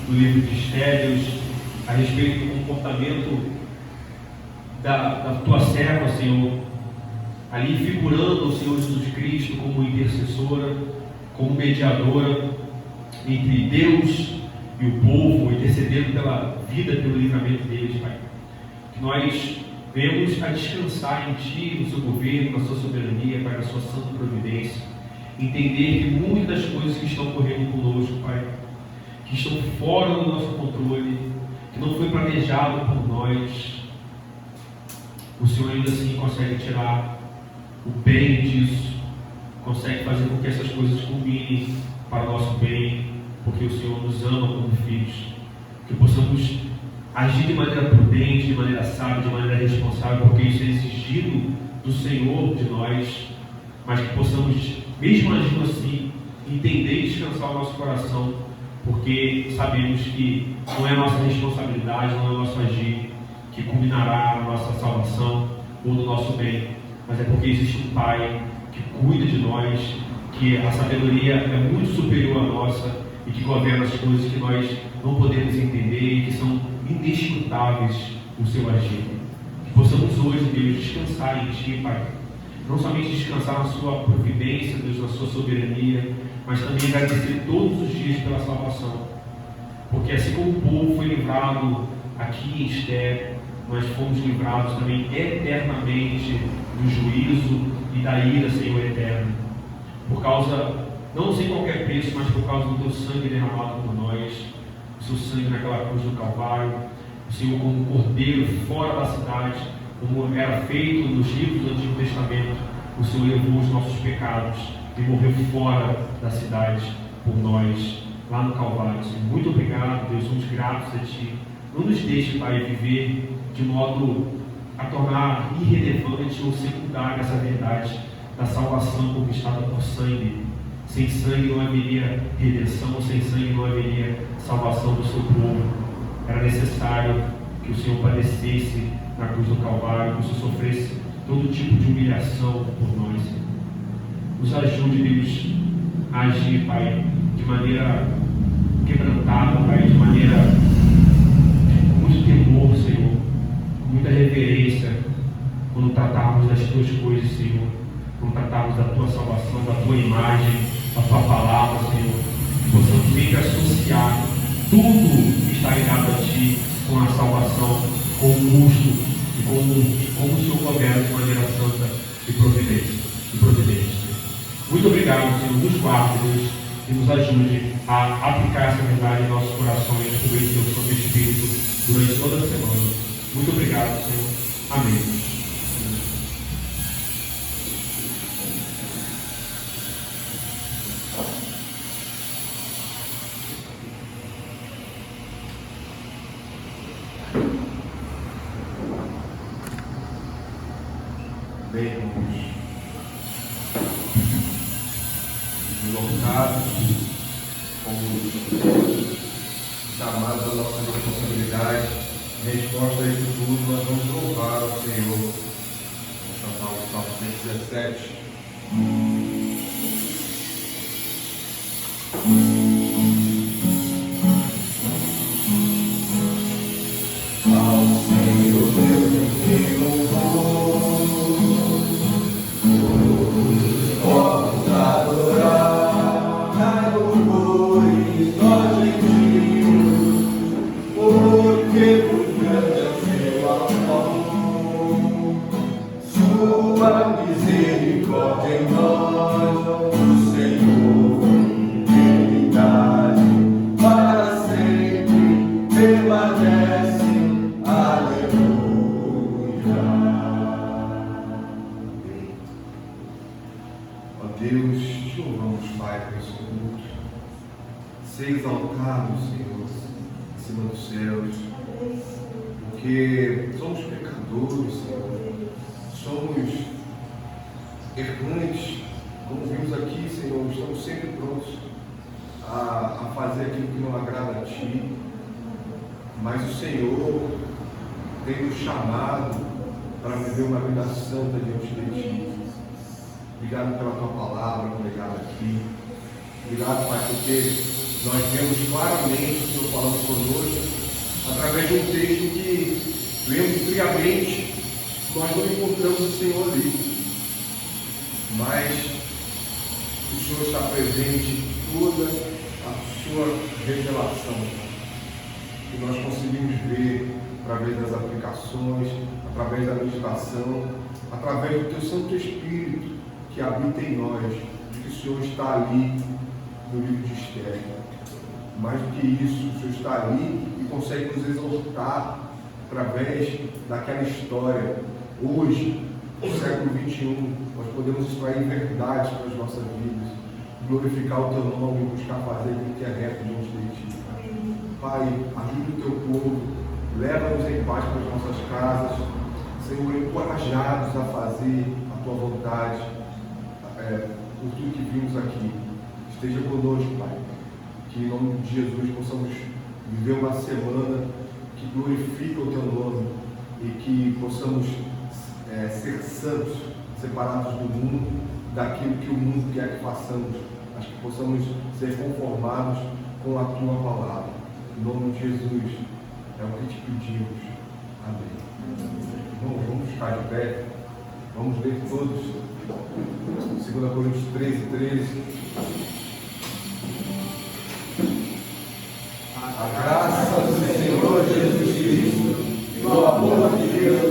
do livro de Esther, a respeito do comportamento da Tua serva, Senhor, ali figurando o Senhor Jesus Cristo como intercessora, como mediadora entre Deus e o povo, intercedendo pela vida, pelo livramento deles, Pai. Que nós venhamos a descansar em Ti, no Seu governo, na Sua soberania, Pai, na Sua santa providência. Entender que muitas coisas que estão ocorrendo conosco, Pai, que estão fora do nosso controle, que não foi planejado por nós, o Senhor ainda assim consegue tirar o bem disso, consegue fazer com que essas coisas combinem para o nosso bem, porque o Senhor nos ama como filhos. Que possamos agir de maneira prudente, de maneira sábia, de maneira responsável, porque isso é exigido do Senhor de nós, mas que possamos, mesmo agindo assim, entender e descansar o nosso coração, porque sabemos que não é nossa responsabilidade, não é nosso agir que culminará a nossa salvação ou no nosso bem, mas é porque existe um Pai que cuida de nós, que a sabedoria é muito superior à nossa e que governa as coisas que nós não podemos entender e que são inescrutáveis no seu agir. Que possamos hoje, Deus, descansar em Ti, Pai. Não somente descansar na Sua providência, Deus, na Sua soberania, mas também agradecer todos os dias pela salvação. Porque assim como o povo foi livrado aqui em Esther, nós fomos livrados também eternamente do juízo e da ira, Senhor eterno. Por causa, não sem qualquer preço, mas por causa do Teu sangue derramado por nós, o Seu sangue naquela cruz do Calvário, o Senhor como cordeiro fora da cidade, como era feito nos livros do Antigo Testamento, o Senhor levou os nossos pecados e morreu fora da cidade por nós, lá no Calvário. Senhor, muito obrigado, Deus, somos gratos a Ti. Não nos deixe, Pai, viver de modo a tornar irrelevante ou secundária essa verdade da salvação conquistada por sangue. Sem sangue não haveria redenção, sem sangue não haveria salvação do Seu povo. Era necessário que o Senhor padecesse na cruz do Calvário, que o Senhor sofresse todo tipo de humilhação por nós. Nos ajude, Deus, a agir, Pai, de maneira quebrantada, Pai, de maneira com muito temor, Senhor, com muita reverência, quando tratarmos das Tuas coisas, Senhor, quando tratarmos da Tua salvação, da Tua imagem, da Tua palavra, Senhor, que possamos sempre associar tudo que está ligado a Ti com a salvação, com o custo e como o Senhor governa de maneira santa e providente. Muito obrigado, Senhor, nos guarde, Deus, e nos ajude a aplicar essa verdade em nossos corações por esse Teu Santo Espírito durante toda a semana. Muito obrigado, Senhor. Amém. Bem, irmãos, exortados, como chamados da nossa responsabilidade, em resposta a isso tudo, nós vamos louvar o Senhor. Vamos cantar o Salmo 117. Ser exaltado, Senhor, acima dos céus, porque somos pecadores, Senhor, somos errantes, como vimos aqui, Senhor, estamos sempre prontos a fazer aquilo que não agrada a Ti, mas o Senhor tem nos chamado para viver uma vida santa diante de Ti. Obrigado pela Tua palavra, obrigado aqui. Obrigado, Pai, porque nós vemos claramente o Senhor falando conosco através de um texto que lemos friamente, nós não encontramos o Senhor ali, mas o Senhor está presente em toda a sua revelação, que nós conseguimos ver através das aplicações, através da meditação, através do Teu Santo Espírito que habita em nós, de que o Senhor está ali no livro de Esther. Mais do que isso, o Senhor está ali e consegue nos exortar através daquela história. Hoje, no século XXI, nós podemos extrair verdades para as nossas vidas, glorificar o Teu nome e buscar fazer o que é reto diante de Ti. Pai, ajude o Teu povo, leva-nos em paz para as nossas casas, Senhor, encorajados a fazer a Tua vontade, por tudo que vimos aqui. Esteja conosco, Pai. Que em nome de Jesus possamos viver uma semana que glorifica o teu nome e que possamos ser santos, separados do mundo, daquilo que o mundo quer que façamos, mas que possamos ser conformados com a tua palavra. Em nome de Jesus, é o que te pedimos. Amém. Bom, vamos ficar de pé, vamos ler todos 2 Coríntios 13. A graça do Senhor Jesus Cristo e o amor de Deus